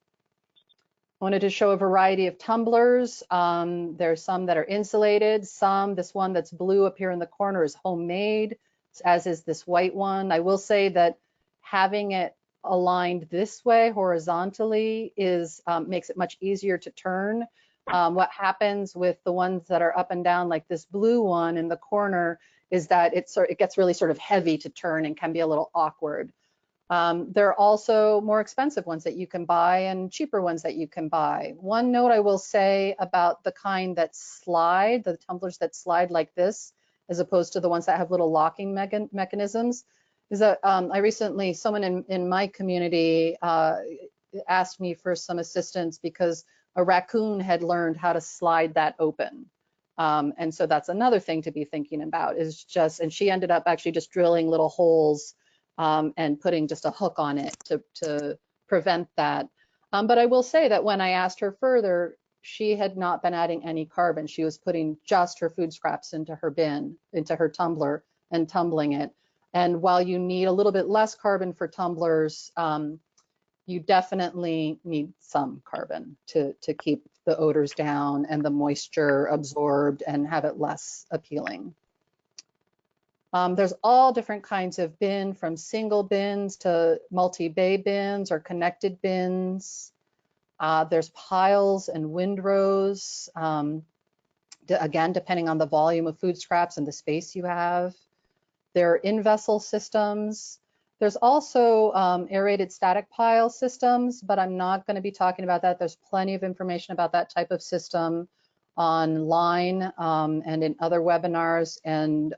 I wanted to show a variety of tumblers. There's some that are insulated, this one that's blue up here in the corner is homemade, as is this white one. I will say that having it aligned this way horizontally makes it much easier to turn. What happens with the ones that are up and down, like this blue one in the corner, is that it gets really sort of heavy to turn and can be a little awkward. There are also more expensive ones that you can buy and cheaper ones that you can buy. One note I will say about the kind that slide, the tumblers that slide like this, as opposed to the ones that have little locking mechanisms, is that someone in my community asked me for some assistance because a raccoon had learned how to slide that open. And so that's another thing to be thinking about, and she ended up actually just drilling little holes and putting just a hook on it to prevent that. But I will say that when I asked her further, she had not been adding any carbon. She was putting just her food scraps into her bin, into her tumbler, and tumbling it. And while you need a little bit less carbon for tumblers, you definitely need some carbon to keep the odors down and the moisture absorbed and have it less appealing. There's all different kinds of bin, from single bins to multi-bay bins or connected bins. There's piles and windrows, again, depending on the volume of food scraps and the space you have. There are in-vessel systems. There's also aerated static pile systems, but I'm not going to be talking about that. There's plenty of information about that type of system online and in other webinars. And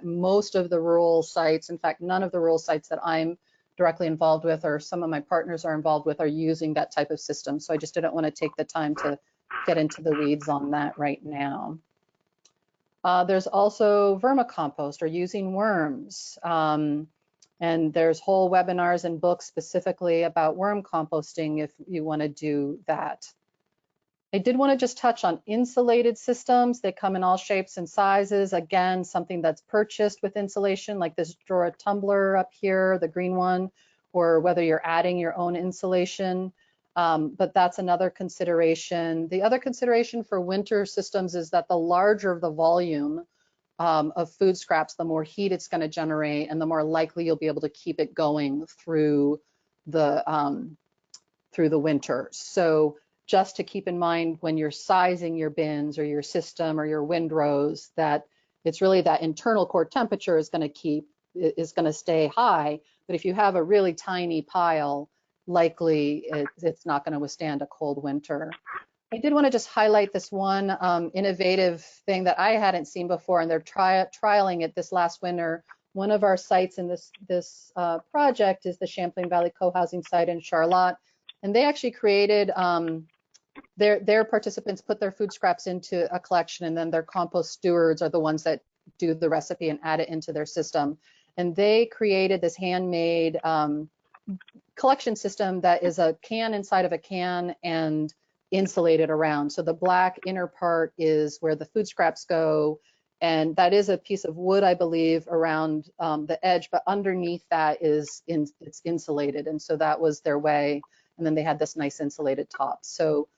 most of the rural sites, in fact, none of the rural sites that I'm directly involved with or some of my partners are involved with are using that type of system. So I just didn't want to take the time to get into the weeds on that right now. There's also vermicompost, or using worms. And there's whole webinars and books specifically about worm composting if you want to do that. I did want to just touch on insulated systems. They come in all shapes and sizes. Again, something that's purchased with insulation, like this drawer tumbler up here, the green one, or whether you're adding your own insulation. But that's another consideration. The other consideration for winter systems is that the larger the volume of food scraps, the more heat it's going to generate, and the more likely you'll be able to keep it going through the winter. So just to keep in mind when you're sizing your bins or your system or your windrows, that it's really that internal core temperature is going to stay high. But if you have a really tiny pile, likely it's not going to withstand a cold winter. I did want to just highlight this one innovative thing that I hadn't seen before, and they're trialing it this last winter. One of our sites in this project is the Champlain Valley Co-housing site in Charlotte, and they actually created their participants put their food scraps into a collection, and then their compost stewards are the ones that do the recipe and add it into their system. And they created this handmade collection system that is a can inside of a can and insulated around. So the black inner part is where the food scraps go, and that is a piece of wood, I believe, around the edge, but underneath that it's insulated. And so that was their way. And then they had this nice insulated top. So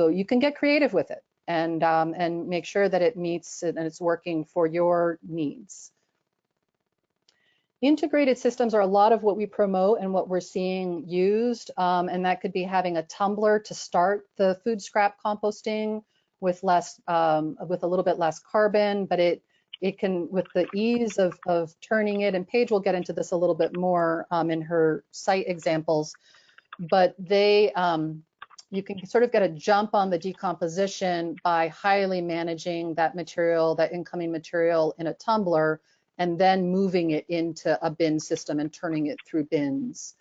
you can get creative with it and make sure that it meets and it's working for your needs. Integrated systems are a lot of what we promote and what we're seeing used, and that could be having a tumbler to start the food scrap composting, with less, with a little bit less carbon, but it can, with the ease of turning it, and Paige will get into this a little bit more in her site examples, but they, you can sort of get a jump on the decomposition by highly managing that material, that incoming material in a tumbler, and then moving it into a bin system and turning it through bins.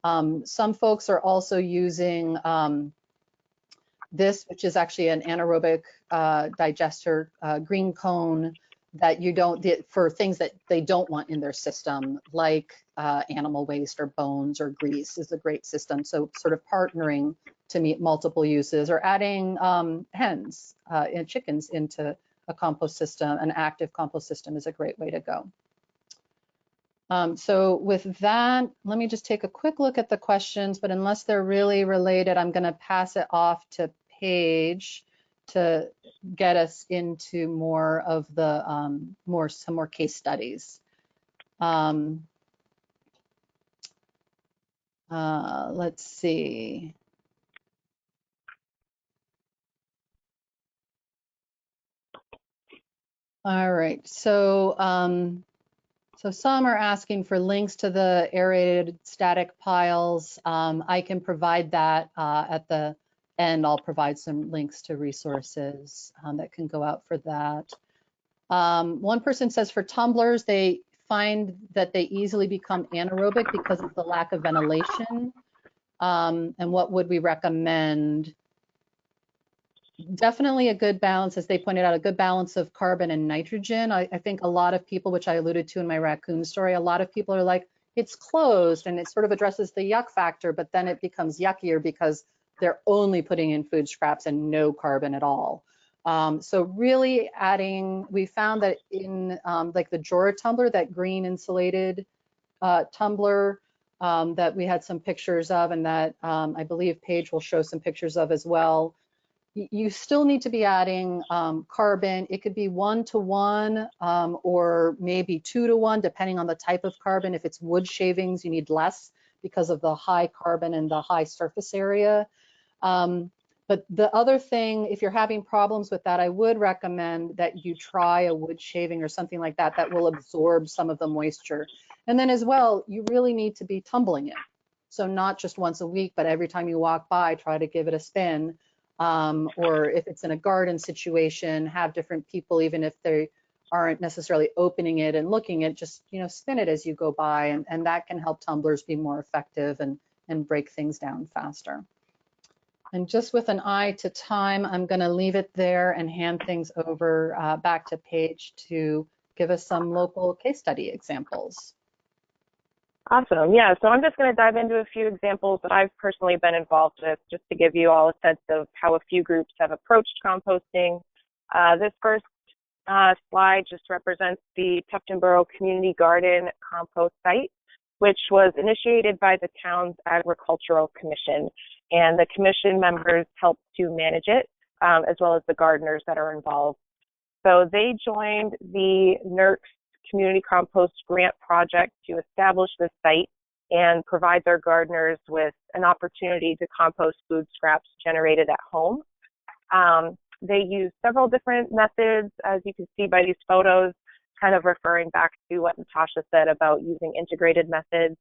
Some folks are also using this, which is actually an anaerobic digester, green cone, that you don't, for things that they don't want in their system, like animal waste or bones or grease is a great system. So sort of partnering to meet multiple uses, or adding hens and chickens into a compost system, an active compost system is a great way to go. So with that, let me just take a quick look at the questions, but unless they're really related, I'm going to pass it off to Paige to get us into more of the some more case studies. Let's see. All right, so so some are asking for links to the aerated static piles. I can provide that at the end. I'll provide some links to resources that can go out for that. One person says for tumblers, they find that they easily become anaerobic because of the lack of ventilation. And what would we recommend? Definitely a good balance, as they pointed out, a good balance of carbon and nitrogen. I think a lot of people, which I alluded to in my raccoon story, a lot of people are like, it's closed, and it sort of addresses the yuck factor, but then it becomes yuckier because they're only putting in food scraps and no carbon at all. So really adding, we found that in like the Jora tumbler, that green insulated tumbler that we had some pictures of, and that I believe Paige will show some pictures of as well. You still need to be adding carbon. It could be 1-to-1 or maybe 2-to-1, depending on the type of carbon. If it's wood shavings, you need less because of the high carbon and the high surface area. But the other thing, if you're having problems with that, I would recommend that you try a wood shaving or something like that that will absorb some of the moisture. And then as well, you really need to be tumbling it. So not just once a week, but every time you walk by, try to give it a spin. Or if it's in a garden situation, have different people, even if they aren't necessarily opening it and looking at, just, you know, spin it as you go by, and that can help tumblers be more effective and break things down faster. And just with an eye to time, I'm going to leave it there and hand things over back to Paige to give us some local case study examples. Awesome. Yeah, so I'm just going to dive into a few examples that I've personally been involved with, just to give you all a sense of how a few groups have approached composting. This first slide just represents the Tufton Borough Community Garden compost site, which was initiated by the town's Agricultural Commission, and the commission members helped to manage it, as well as the gardeners that are involved. So they joined the NERC's Community Compost Grant Project to establish this site and provide their gardeners with an opportunity to compost food scraps generated at home. They use several different methods, as you can see by these photos, kind of referring back to what Natasha said about using integrated methods.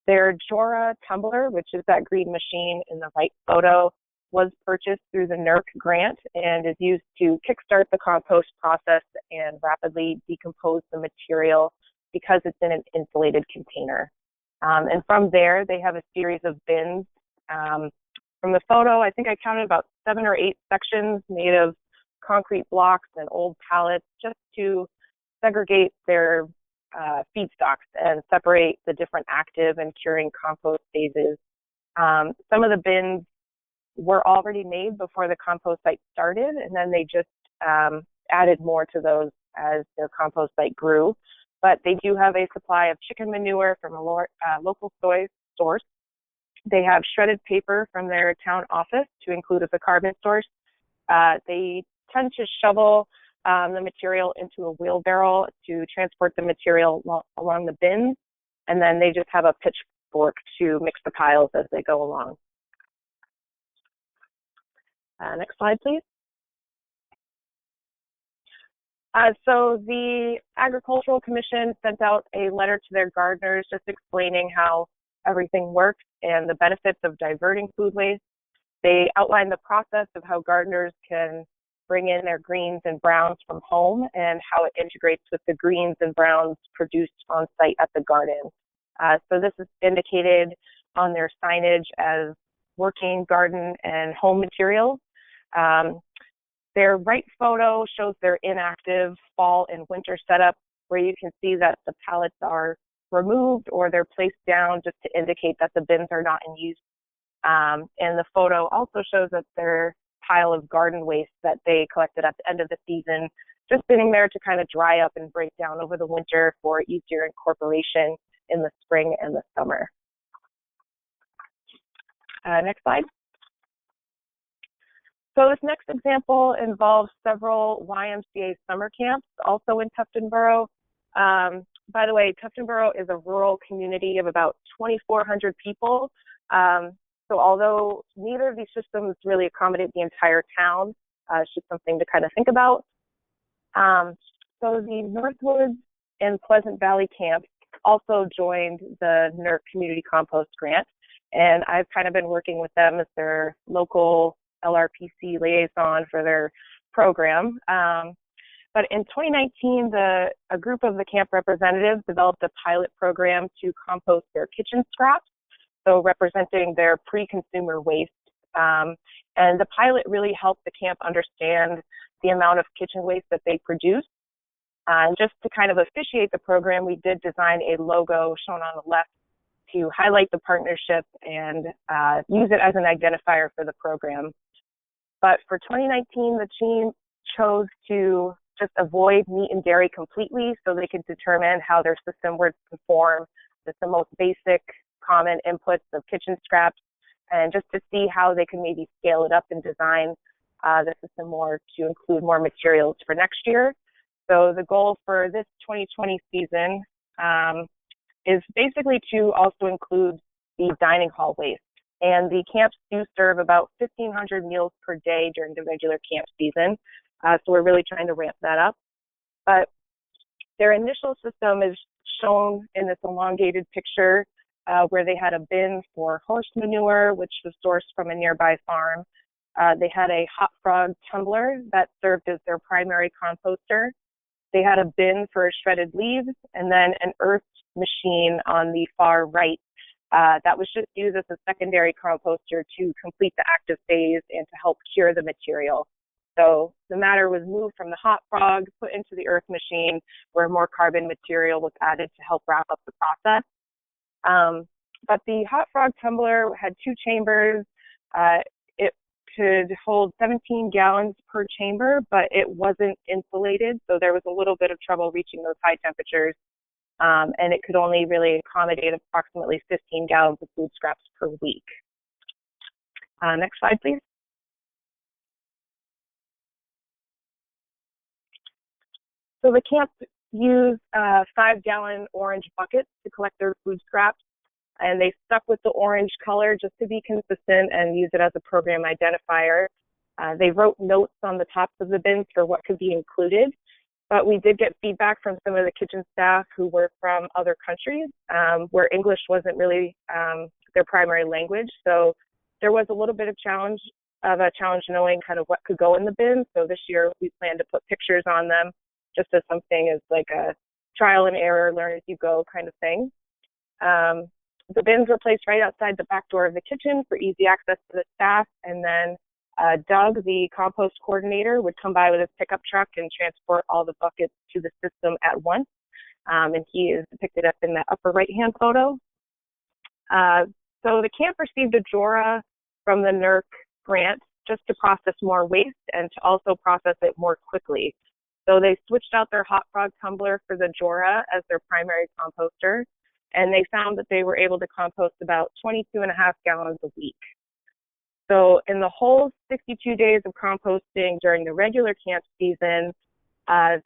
Their Jora tumbler, which is that green machine in the right photo, was purchased through the NERC grant and is used to kickstart the compost process and rapidly decompose the material because it's in an insulated container. And from there, they have a series of bins. From the photo, I think I counted about 7 or 8 sections made of concrete blocks and old pallets, just to segregate their feedstocks and separate the different active and curing compost phases. Some of the bins were already made before the compost site started, and then they just added more to those as their compost site grew. But they do have a supply of chicken manure from a local soy source. They have shredded paper from their town office to include as a carbon source. They tend to shovel the material into a wheelbarrow to transport the material along the bins, and then they just have a pitchfork to mix the piles as they go along. Next slide, please. So the Agricultural Commission sent out a letter to their gardeners just explaining how everything works and the benefits of diverting food waste. They outlined the process of how gardeners can bring in their greens and browns from home and how it integrates with the greens and browns produced on site at the garden. So this is indicated on their signage as working garden and home materials. Their right photo shows their inactive fall and winter setup, where you can see that the pallets are removed or they're placed down just to indicate that the bins are not in use. And the photo also shows that their pile of garden waste that they collected at the end of the season, just sitting there to kind of dry up and break down over the winter for easier incorporation in the spring and the summer. Next slide. So this next example involves several YMCA summer camps, also in Tufton Borough. By the way, Tufton Borough is a rural community of about 2,400 people. So although neither of these systems really accommodate the entire town, it's just something to kind of think about. So the Northwoods and Pleasant Valley camps also joined the NERC Community Compost Grant, and I've kind of been working with them as their local LRPC liaison for their program. But in 2019, a group of the camp representatives developed a pilot program to compost their kitchen scraps, so representing their pre-consumer waste. And the pilot really helped the camp understand the amount of kitchen waste that they produce. And just to kind of officiate the program, we did design a logo shown on the left to highlight the partnership and use it as an identifier for the program. But for 2019, the team chose to just avoid meat and dairy completely so they could determine how their system would perform with the most basic common inputs of kitchen scraps, and just to see how they could maybe scale it up and design the system more to include more materials for next year. So the goal for this 2020 season is basically to also include the dining hall waste. And the camps do serve about 1,500 meals per day during the regular camp season. So we're really trying to ramp that up. But their initial system is shown in this elongated picture where they had a bin for horse manure, which was sourced from a nearby farm. They had a hot frog tumbler that served as their primary composter. They had a bin for shredded leaves, and then an earth machine on the far right that was just used as a secondary composter to complete the active phase and to help cure the material. So the matter was moved from the hot frog, put into the earth machine, where more carbon material was added to help wrap up the process. But the hot frog tumbler had two chambers. It could hold 17 gallons per chamber, but it wasn't insulated, so there was a little bit of trouble reaching those high temperatures. And it could only really accommodate approximately 15 gallons of food scraps per week. Next slide, please. So the camp used 5-gallon orange buckets to collect their food scraps, and they stuck with the orange color just to be consistent and use it as a program identifier. They wrote notes on the tops of the bins for what could be included. But we did get feedback from some of the kitchen staff who were from other countries where English wasn't really their primary language. So there was a little bit of a challenge knowing kind of what could go in the bin. So this year we plan to put pictures on them just as something as like a trial and error, learn as you go kind of thing. The bins were placed right outside the back door of the kitchen for easy access to the staff, and then Doug, the compost coordinator, would come by with his pickup truck and transport all the buckets to the system at once. And he is depicted up in the upper right-hand photo. So the camp received a JORA from the NERC grant just to process more waste and to also process it more quickly. So they switched out their hot frog tumbler for the JORA as their primary composter, and they found that they were able to compost about 22.5 gallons a week. So in the whole 62 days of composting during the regular camp season,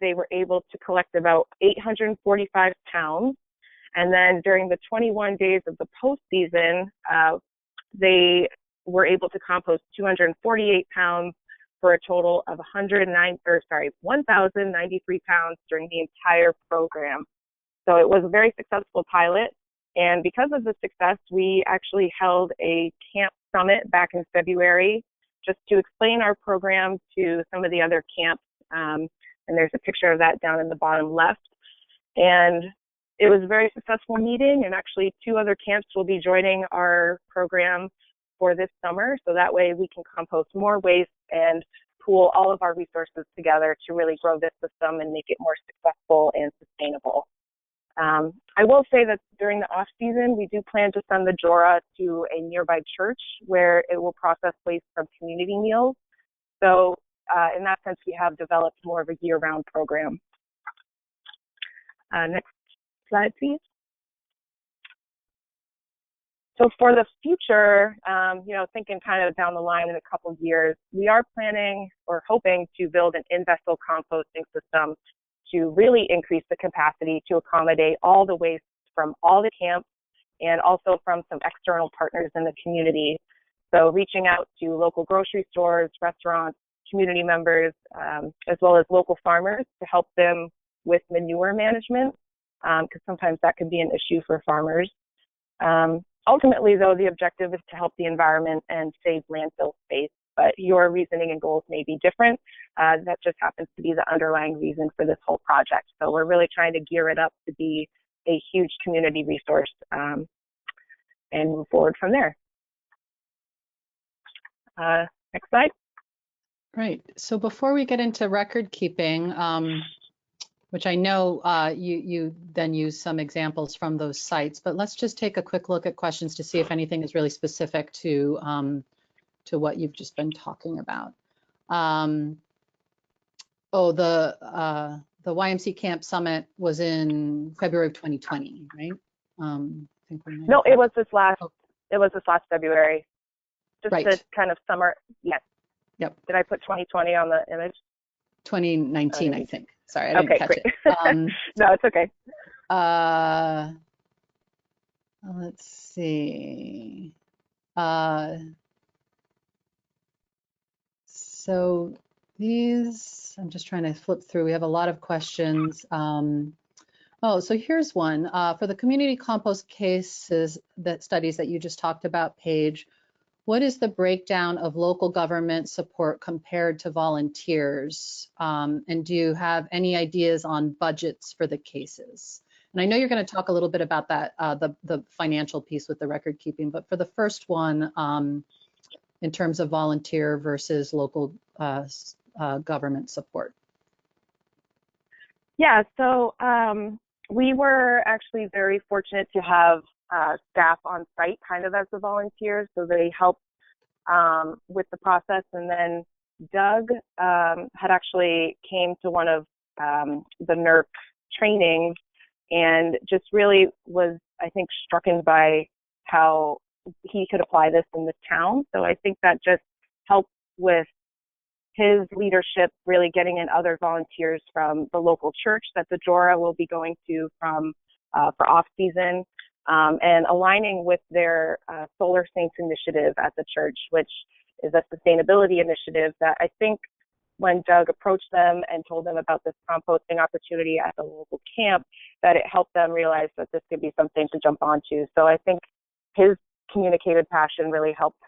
they were able to collect about 845 pounds. And then during the 21 days of the postseason, they were able to compost 248 pounds for a total of 1,093 pounds during the entire program. So it was a very successful pilot. And because of the success, we actually held a camp summit back in February just to explain our program to some of the other camps. And there's a picture of that down in the bottom left. And it was a very successful meeting, and actually 2 other camps will be joining our program for this summer. So that way we can compost more waste and pool all of our resources together to really grow this system and make it more successful and sustainable. I will say that during the off season, we do plan to send the Jora to a nearby church where it will process waste from community meals. So in that sense, we have developed more of a year-round program. Next slide, please. So for the future, thinking kind of down the line in a couple of years, we are planning or hoping to build an in-vessel composting system to really increase the capacity to accommodate all the waste from all the camps and also from some external partners in the community. So reaching out to local grocery stores, restaurants, community members, as well as local farmers to help them with manure management, because sometimes that can be an issue for farmers. Ultimately, though, the objective is to help the environment and save landfill space, but your reasoning and goals may be different. That just happens to be the underlying reason for this whole project. So we're really trying to gear it up to be a huge community resource and move forward from there. Next slide. Right. So before we get into record keeping, which I know you then use some examples from those sites, but let's just take a quick look at questions to see if anything is really specific to what you've just been talking about. The YMC Camp Summit was in February of 2020, right? No, it was this last. It was this last February. Just right. this kind of summer. Yes. Yep. Did I put 2020 on the image? 2019, I think. Sorry, I didn't catch great. it. No, it's okay. Let's see. So these, I'm just trying to flip through. We have a lot of questions. So here's one. For the community compost cases, that studies that you just talked about, Paige, what is the breakdown of local government support compared to volunteers? And do you have any ideas on budgets for the cases? And I know you're going to talk a little bit about that, the financial piece with the record keeping, but for the first one, in terms of volunteer versus local government support. Yeah, so we were actually very fortunate to have staff on site kind of as the volunteers, so they helped with the process. And then Doug had actually came to one of the NERC trainings and just really was, I think, struck by how he could apply this in the town. So I think that just helped with his leadership, really getting in other volunteers from the local church that the Jora will be going to for off season, and aligning with their Solar Saints initiative at the church, which is a sustainability initiative that I think when Doug approached them and told them about this composting opportunity at the local camp, that it helped them realize that this could be something to jump onto. So I think his communicated passion really helped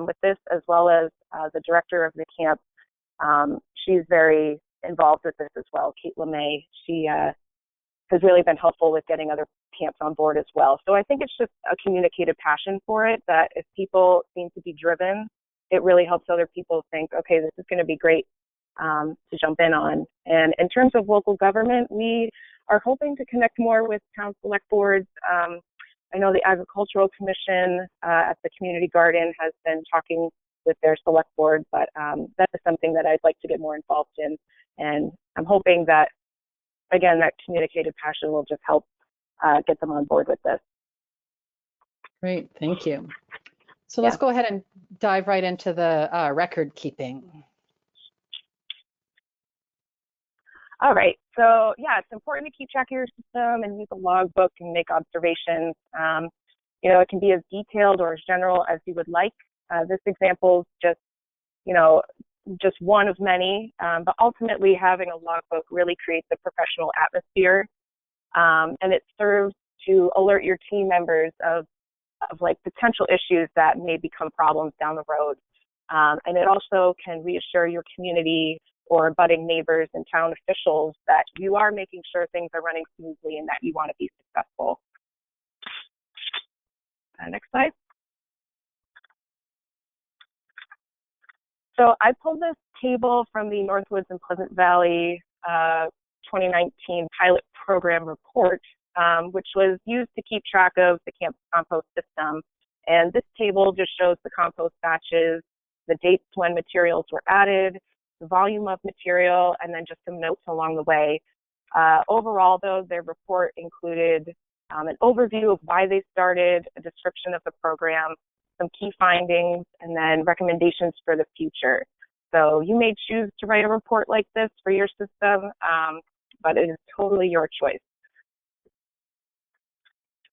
with this, as well as the director of the camp. She's very involved with this as well, Kate LeMay. She has really been helpful with getting other camps on board as well. So I think it's just a communicated passion for it, that if people seem to be driven, it really helps other people think, okay, this is going to be great to jump in on. And in terms of local government, we are hoping to connect more with town select boards. I know the Agricultural Commission at the community garden has been talking with their select board, but that is something that I'd like to get more involved in. And I'm hoping that, again, that communicated passion will just help get them on board with this. Great, thank you. So let's go ahead and dive right into the record keeping. All right, so yeah, it's important to keep track of your system and use a logbook and make observations. It can be as detailed or as general as you would like. This example is just, you know, just one of many, but ultimately having a logbook really creates a professional atmosphere, and it serves to alert your team members of like potential issues that may become problems down the road. And it also can reassure your community or budding neighbors and town officials that you are making sure things are running smoothly and that you want to be successful. Next slide. So I pulled this table from the Northwoods and Pleasant Valley 2019 pilot program report, which was used to keep track of the campus compost system. And this table just shows the compost batches, the dates when materials were added, the volume of material, and then just some notes along the way. Overall, though, their report included an overview of why they started, a description of the program, some key findings, and then recommendations for the future. So you may choose to write a report like this for your system, but it is totally your choice.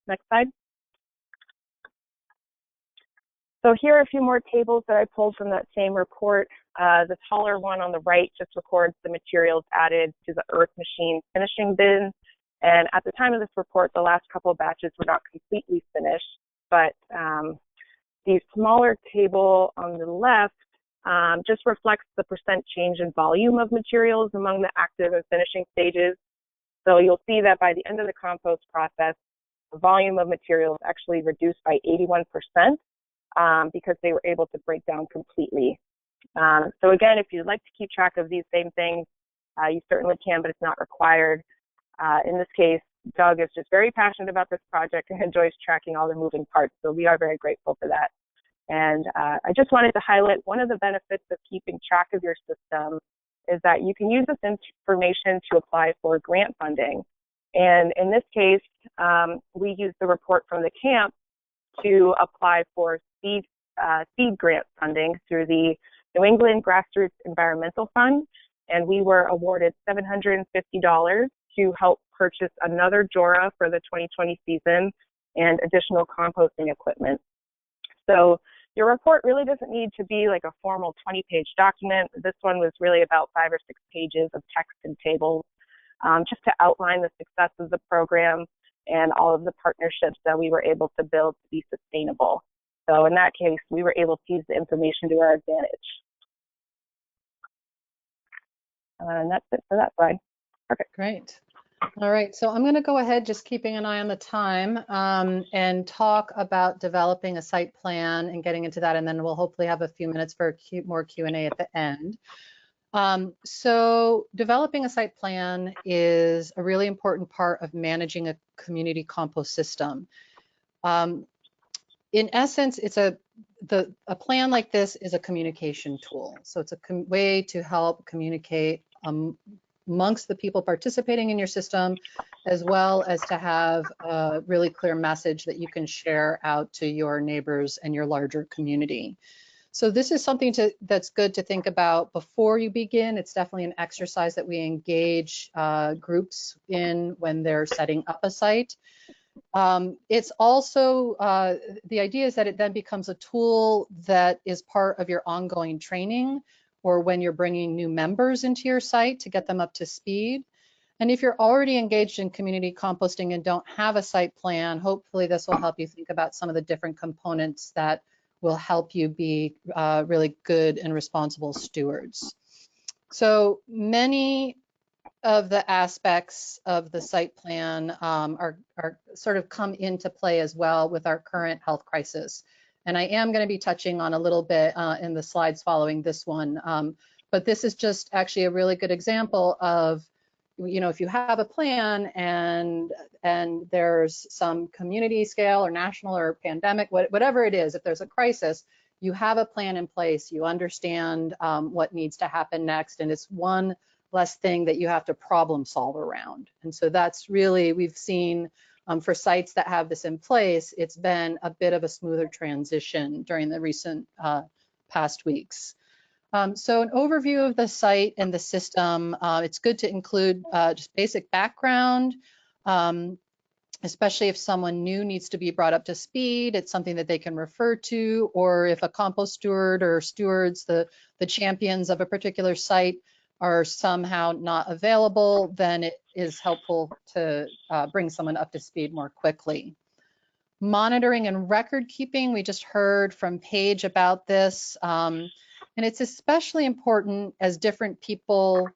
Next slide. So here are a few more tables that I pulled from that same report. The taller one on the right just records the materials added to the Earth Machine finishing bin. And at the time of this report, the last couple of batches were not completely finished, but the smaller table on the left just reflects the percent change in volume of materials among the active and finishing stages. So you'll see that by the end of the compost process, the volume of materials actually reduced by 81%. Because they were able to break down completely. So again, if you'd like to keep track of these same things, you certainly can, but it's not required. In this case, Doug is just very passionate about this project and enjoys tracking all the moving parts, so we are very grateful for that. And I just wanted to highlight one of the benefits of keeping track of your system is that you can use this information to apply for grant funding. And in this case, we used the report from the camp to apply for seed grant funding through the New England Grassroots Environmental Fund, and we were awarded $750 to help purchase another Jora for the 2020 season and additional composting equipment. So your report really doesn't need to be like a formal 20-page document. This one was really about 5 or 6 pages of text and tables, just to outline the success of the program and all of the partnerships that we were able to build to be sustainable. So in that case, we were able to use the information to our advantage. And that's it for that slide. Perfect. Great. All right, so I'm going to go ahead, just keeping an eye on the time, and talk about developing a site plan and getting into that, and then we'll hopefully have a few minutes for more Q&A at the end. So developing a site plan is a really important part of managing a community compost system. In essence, it's a plan like this is a communication tool. So it's a way to help communicate amongst the people participating in your system, as well as to have a really clear message that you can share out to your neighbors and your larger community. So this is something that's good to think about before you begin. It's definitely an exercise that we engage groups in when they're setting up a site. It's also, the idea is that it then becomes a tool that is part of your ongoing training, or when you're bringing new members into your site to get them up to speed. And if you're already engaged in community composting and don't have a site plan, hopefully this will help you think about some of the different components that will help you be really good and responsible stewards. So many of the aspects of the site plan are sort of come into play as well with our current health crisis. And I am going to be touching on a little bit in the slides following this one. But this is just actually a really good example of, you know, if you have a plan and there's some community scale or national or pandemic, whatever it is, if there's a crisis, you have a plan in place, you understand what needs to happen next, and it's one less thing that you have to problem solve around. And so that's really, we've seen for sites that have this in place, it's been a bit of a smoother transition during the recent past weeks. So an overview of the site and the system, it's good to include just basic background. especially if someone new needs to be brought up to speed. It's something that they can refer to, or if a compost steward or stewards, the champions of a particular site, are somehow not available, then it is helpful to bring someone up to speed more quickly. Monitoring and record keeping, we just heard from Paige about this, and it's especially important as different people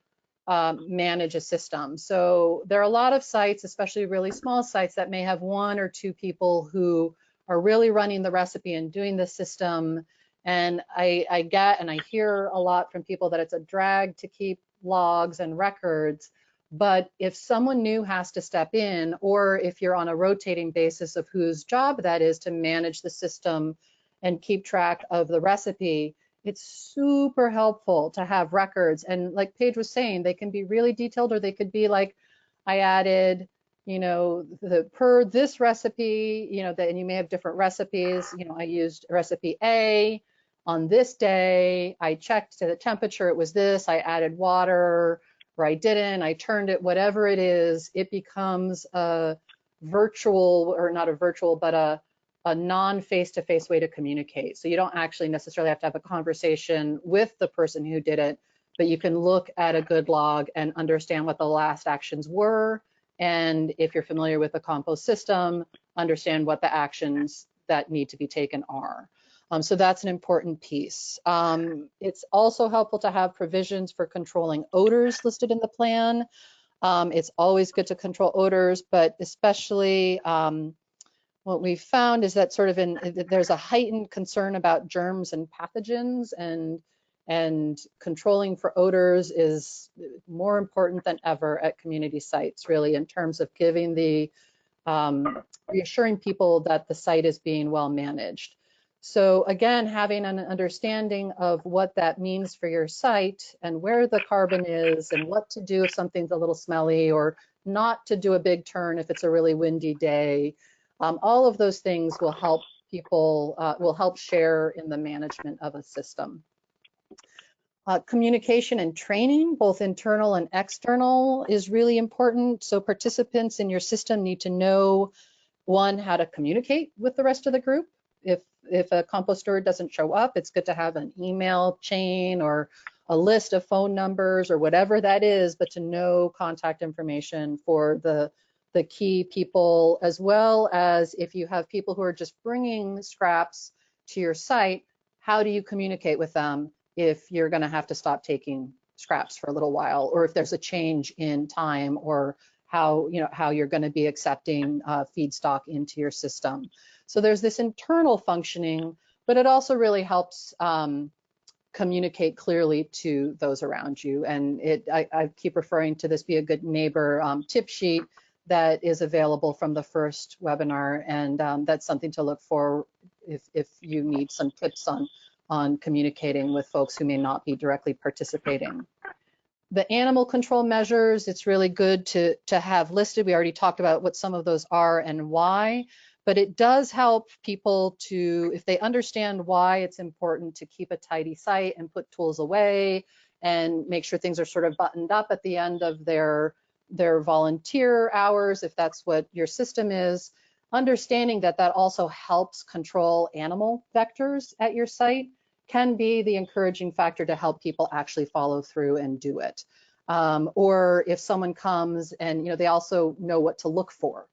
manage a system. So there are a lot of sites, especially really small sites, that may have one or two people who are really running the recipe and doing the system. And I get and I hear a lot from people that it's a drag to keep logs and records. But if someone new has to step in, or if you're on a rotating basis of whose job that is to manage the system and keep track of the recipe, it's super helpful to have records. And like Paige was saying, they can be really detailed, or they could be like, I added, per this recipe, and you may have different recipes. I used recipe A on this day. I checked the temperature, it was this. I added water, or I didn't, I turned it, whatever it is, it becomes a virtual, or not a virtual, but a non-face-to-face way to communicate. So you don't actually necessarily have to have a conversation with the person who did it, but you can look at a good log and understand what the last actions were. And if you're familiar with the compost system, understand what the actions that need to be taken are. So that's an important piece. It's also helpful to have provisions for controlling odors listed in the plan. It's always good to control odors, but especially what we found is that there's a heightened concern about germs and pathogens, and controlling for odors is more important than ever at community sites, really, in terms of giving the reassuring people that the site is being well managed. So again, having an understanding of what that means for your site and where the carbon is and what to do if something's a little smelly, or not to do a big turn if it's a really windy day. All of those things will help people, will help share in the management of a system. Communication and training, both internal and external, is really important. So participants in your system need to know, one, how to communicate with the rest of the group. If a composter doesn't show up, it's good to have an email chain or a list of phone numbers or whatever that is, but to know contact information for the key people, as well as if you have people who are just bringing scraps to your site, how do you communicate with them if you're going to have to stop taking scraps for a little while, or if there's a change in time, or how you're going to be accepting feedstock into your system. So there's this internal functioning, but it also really helps communicate clearly to those around you. And I keep referring to this Be a Good Neighbor tip sheet that is available from the first webinar, and that's something to look for if you need some tips on communicating with folks who may not be directly participating. The animal control measures, it's really good to have listed. We already talked about what some of those are and why, but it does help people to, if they understand why it's important to keep a tidy site and put tools away and make sure things are sort of buttoned up at the end of their volunteer hours, if that's what your system is, understanding that that also helps control animal vectors at your site can be the encouraging factor to help people actually follow through and do it. Or if someone comes and they also know what to look for,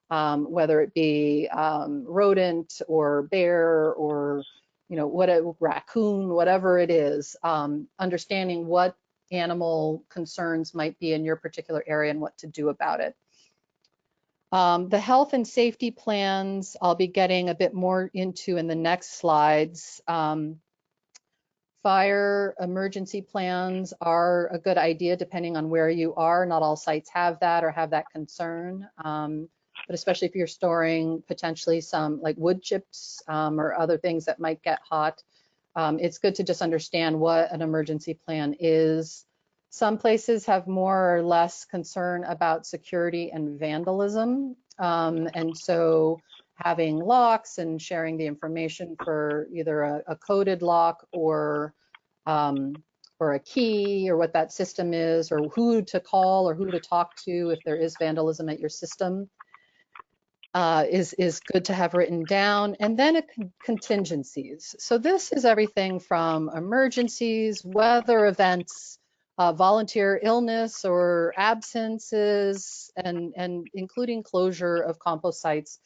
whether it be rodent or bear or what a raccoon, whatever it is, understanding what animal concerns might be in your particular area and what to do about it. The health and safety plans I'll be getting a bit more into in the next slides. Fire emergency plans are a good idea depending on where you are. Not all sites have that or have that concern, but especially if you're storing potentially some like wood chips or other things that might get hot, it's good to just understand what an emergency plan is. Some places have more or less concern about security and vandalism, and so having locks and sharing the information for either a coded lock or a key, or what that system is, or who to call or who to talk to if there is vandalism at your system. is good to have written down, and then contingencies. So this is everything from emergencies, weather events, volunteer illness or absences, and including closure of compost sites.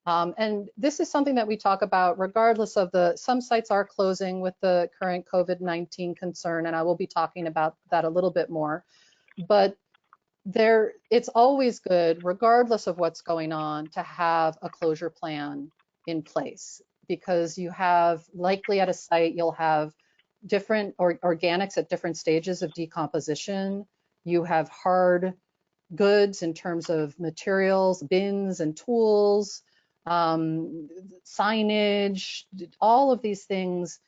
And this is something that we talk about regardless of some sites are closing with the current COVID-19 concern, and I will be talking about that a little bit more. But it's always good, regardless of what's going on, to have a closure plan in place, because you have likely at a site, you'll have different organics at different stages of decomposition. You have hard goods in terms of materials, bins and tools, signage, all of these things.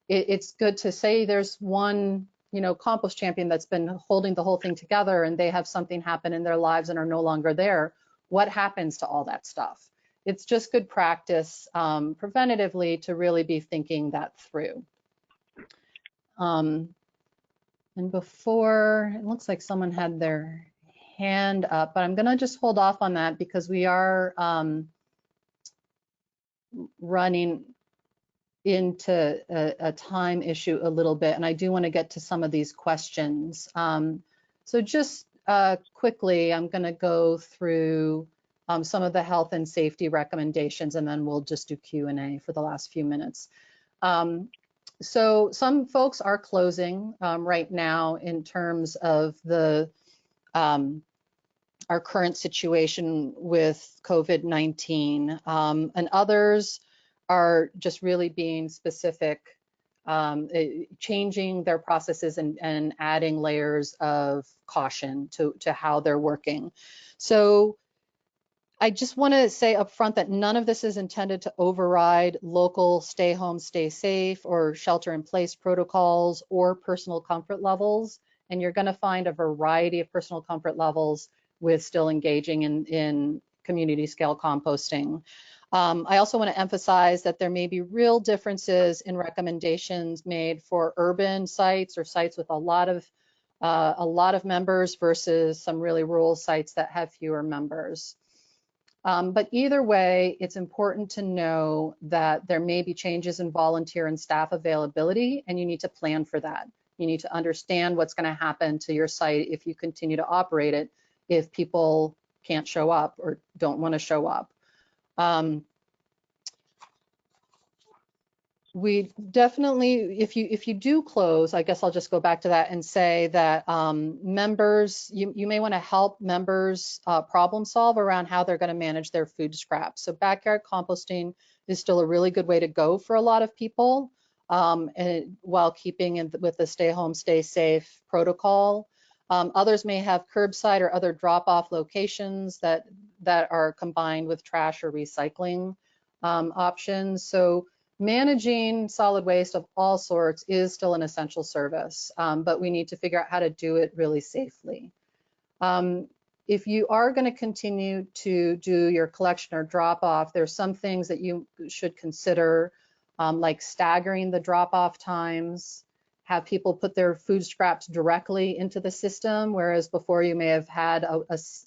It's good to say there's one, compost champion that's been holding the whole thing together, and they have something happen in their lives and are no longer there. What happens to all that stuff? It's just good practice preventatively to really be thinking that through. And before, it looks like someone had their hand up, but I'm going to just hold off on that because we are running into a time issue a little bit, and I do want to get to some of these questions. So just quickly, I'm going to go through some of the health and safety recommendations, and then we'll just do Q&A for the last few minutes. So some folks are closing right now in terms of our current situation with COVID-19, and others are just really being specific, changing their processes and adding layers of caution to how they're working. So I just want to say up front that none of this is intended to override local stay home, stay safe, or shelter in place protocols or personal comfort levels. And you're going to find a variety of personal comfort levels with still engaging in community scale composting. I also want to emphasize that there may be real differences in recommendations made for urban sites or sites with a lot of members versus some really rural sites that have fewer members. But either way, it's important to know that there may be changes in volunteer and staff availability, and you need to plan for that. You need to understand what's going to happen to your site if you continue to operate it, if people can't show up or don't want to show up. We definitely, if you do close, I guess I'll just go back to that and say that members, you may want to help members problem solve around how they're going to manage their food scraps. So backyard composting is still a really good way to go for a lot of people, and while keeping with the stay home, stay safe protocol. Others may have curbside or other drop-off locations that are combined with trash or recycling options. So managing solid waste of all sorts is still an essential service, but we need to figure out how to do it really safely. If you are going to continue to do your collection or drop off, there's some things that you should consider, like staggering the drop off times, have people put their food scraps directly into the system, whereas before you may have had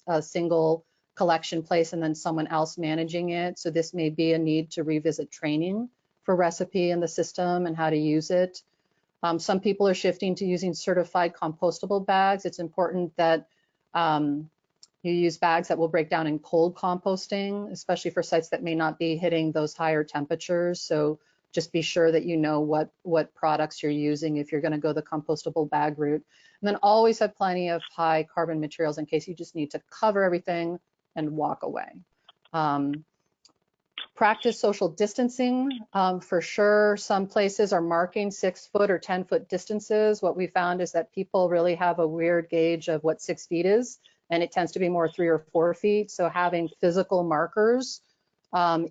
a single collection place and then someone else managing it. So this may be a need to revisit training for recipe in the system and how to use it. Some people are shifting to using certified compostable bags. It's important that you use bags that will break down in cold composting, especially for sites that may not be hitting those higher temperatures. So just be sure that you know what products you're using if you're going to go the compostable bag route. And then always have plenty of high carbon materials in case you just need to cover everything and walk away. Practice social distancing for sure. Some places are marking 6 foot or 10 foot distances. What we found is that people really have a weird gauge of what 6 feet is, and it tends to be more 3 or 4 feet. So having physical markers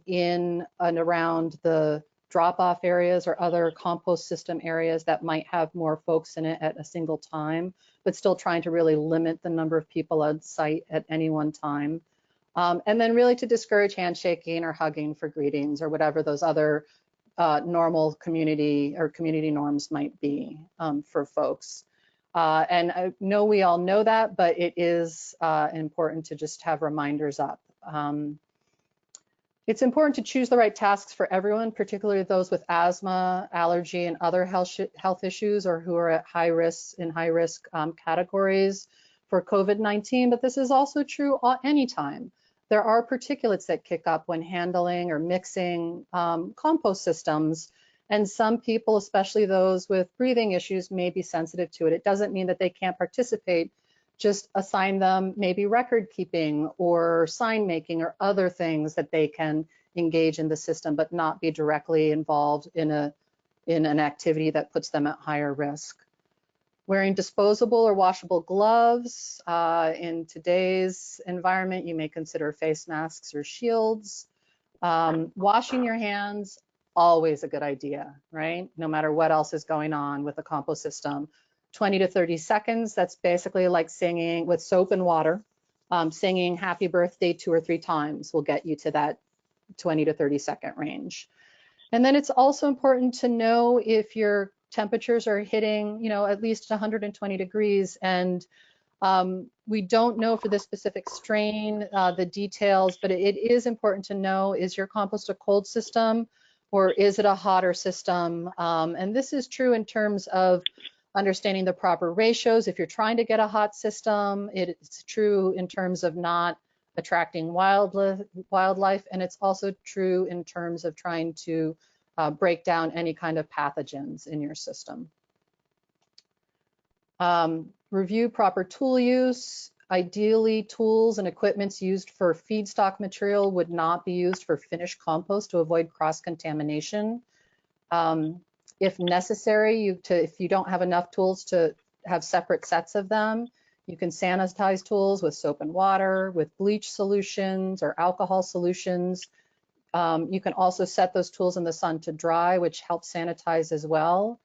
in and around the drop-off areas or other compost system areas that might have more folks in it at a single time, but still trying to really limit the number of people on site at any one time. And then really to discourage handshaking or hugging for greetings or whatever those other normal community norms might be for folks. And I know we all know that, but it is important to just have reminders up. It's important to choose the right tasks for everyone, particularly those with asthma, allergy, and other health issues, or who are at high risk in high risk categories for COVID-19. But this is also true anytime. There are particulates that kick up when handling or mixing compost systems. And some people, especially those with breathing issues, may be sensitive to it. It doesn't mean that they can't participate. Just assign them maybe record keeping or sign making or other things that they can engage in the system, but not be directly involved in an activity that puts them at higher risk. Wearing disposable or washable gloves. In today's environment, you may consider face masks or shields. Washing your hands, always a good idea, right? No matter what else is going on with the compost system. 20 to 30 seconds, that's basically like singing with soap and water. Singing happy birthday 2 or 3 times will get you to that 20 to 30 second range. And then it's also important to know if your temperatures are hitting, at least 120 degrees. And we don't know for this specific strain the details, but it is important to know, is your compost a cold system or is it a hotter system? And this is true in terms of understanding the proper ratios. If you're trying to get a hot system, it's true in terms of not attracting wildlife, and it's also true in terms of trying to break down any kind of pathogens in your system. Review proper tool use. Ideally, tools and equipments used for feedstock material would not be used for finished compost to avoid cross-contamination. If necessary, if you don't have enough tools to have separate sets of them, you can sanitize tools with soap and water, with bleach solutions or alcohol solutions. You can also set those tools in the sun to dry, which helps sanitize as well.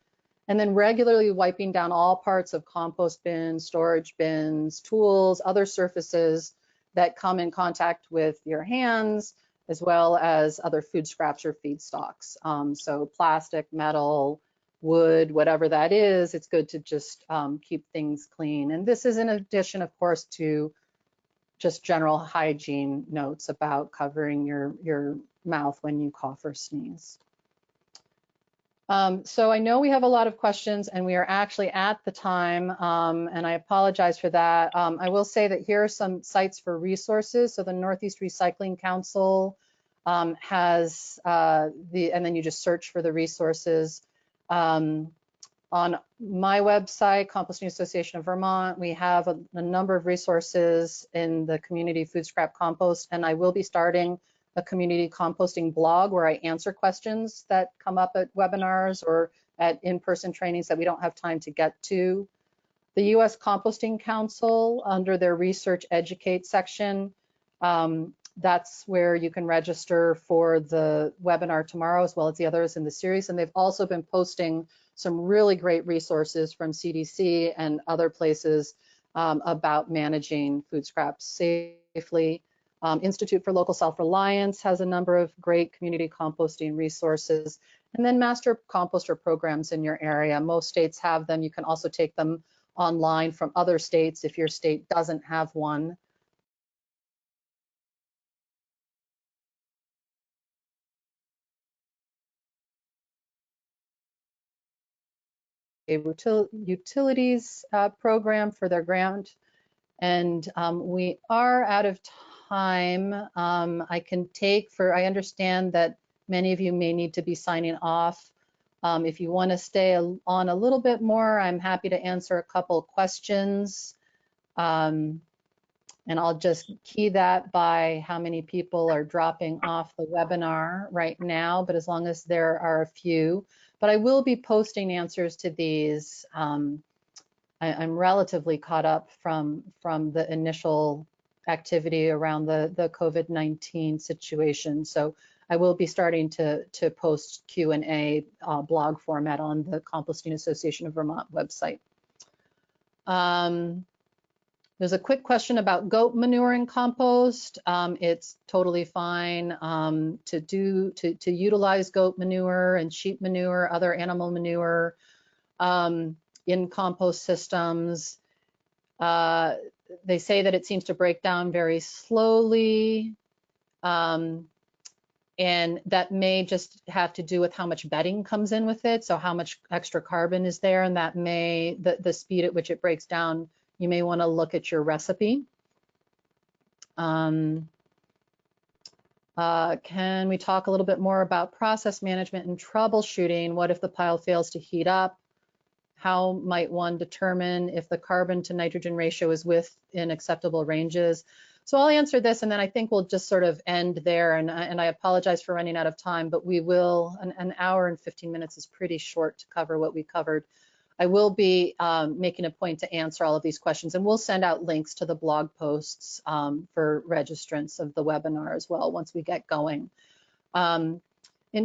And then regularly wiping down all parts of compost bins, storage bins, tools, other surfaces that come in contact with your hands, as well as other food scraps or feedstocks. So plastic, metal, wood, whatever that is, it's good to just keep things clean. And this is in addition, of course, to just general hygiene notes about covering your mouth when you cough or sneeze. So I know we have a lot of questions and we are actually at the time, and I apologize for that. I will say that here are some sites for resources. So the Northeast Recycling Council has and then you just search for the resources. On my website, Composting Association of Vermont, we have a number of resources in the community food scrap compost, and I will be starting a community composting blog where I answer questions that come up at webinars or at in-person trainings that we don't have time to get to. The U.S. Composting Council, under their Research Educate section, that's where you can register for the webinar tomorrow, as well as the others in the series. And they've also been posting some really great resources from CDC and other places about managing food scraps safely. Institute for Local Self-Reliance has a number of great community composting resources. And then master composter programs in your area. Most states have them. You can also take them online from other states if your state doesn't have one. A utilities program for their grant. And we are out of time. I can take I understand that many of you may need to be signing off. If you want to stay on a little bit more, I'm happy to answer a couple questions. And I'll just key that by how many people are dropping off the webinar right now, but as long as there are a few. But I will be posting answers to these. I'm relatively caught up from the initial activity around the COVID-19 situation. So I will be starting to post Q&A blog format on the Composting Association of Vermont website. There's a quick question about goat manure and compost. It's totally fine to utilize goat manure and sheep manure, other animal manure in compost systems. They say that it seems to break down very slowly. And that may just have to do with how much bedding comes in with it, so how much extra carbon is there, and that may, the speed at which it breaks down, you may want to look at your recipe. Can we talk a little bit more about process management and troubleshooting? What if the pile fails to heat up? How might one determine if the carbon to nitrogen ratio is within acceptable ranges? So I'll answer this, and then I think we'll just sort of end there. And I apologize for running out of time, but we will, an hour and 15 minutes is pretty short to cover what we covered. I will be making a point to answer all of these questions, and we'll send out links to the blog posts for registrants of the webinar as well once we get going. In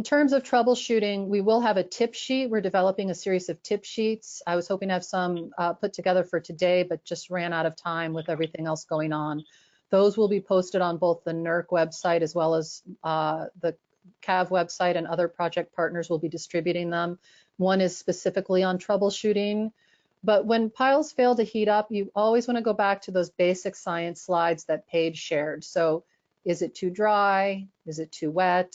terms of troubleshooting, we will have a tip sheet. We're developing a series of tip sheets. I was hoping to have some put together for today, but just ran out of time with everything else going on. Those will be posted on both the NERC website as well as the CAV website, and other project partners will be distributing them. One is specifically on troubleshooting. But when piles fail to heat up, you always want to go back to those basic science slides that Paige shared. So is it too dry? Is it too wet?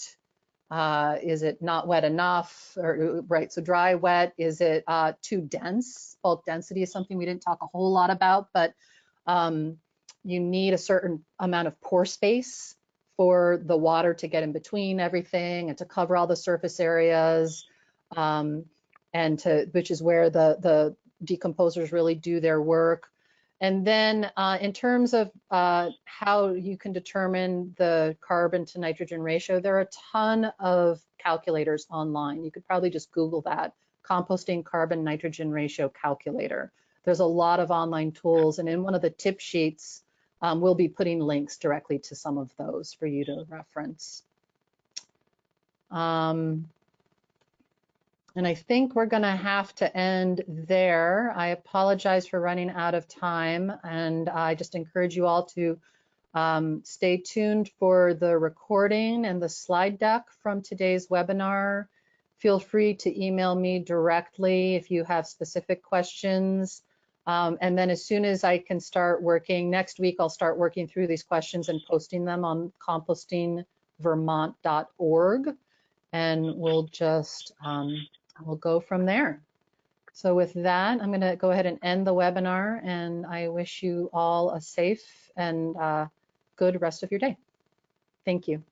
Is it not wet enough? Or, right, so dry, wet. Is it too dense? Bulk density is something we didn't talk a whole lot about, but you need a certain amount of pore space for the water to get in between everything and to cover all the surface areas, and which is where the decomposers really do their work. And then in terms of how you can determine the carbon to nitrogen ratio, there are a ton of calculators online. You could probably just Google that, composting carbon nitrogen ratio calculator. There's a lot of online tools, and in one of the tip sheets, we'll be putting links directly to some of those for you to reference. And I think we're going to have to end there. I apologize for running out of time, and I just encourage you all to stay tuned for the recording and the slide deck from today's webinar. Feel free to email me directly if you have specific questions. And then as soon as I can start working, next week I'll start working through these questions and posting them on compostingvermont.org, and we'll just we'll go from there. So with that, I'm going to go ahead and end the webinar, and I wish you all a safe and good rest of your day. Thank you.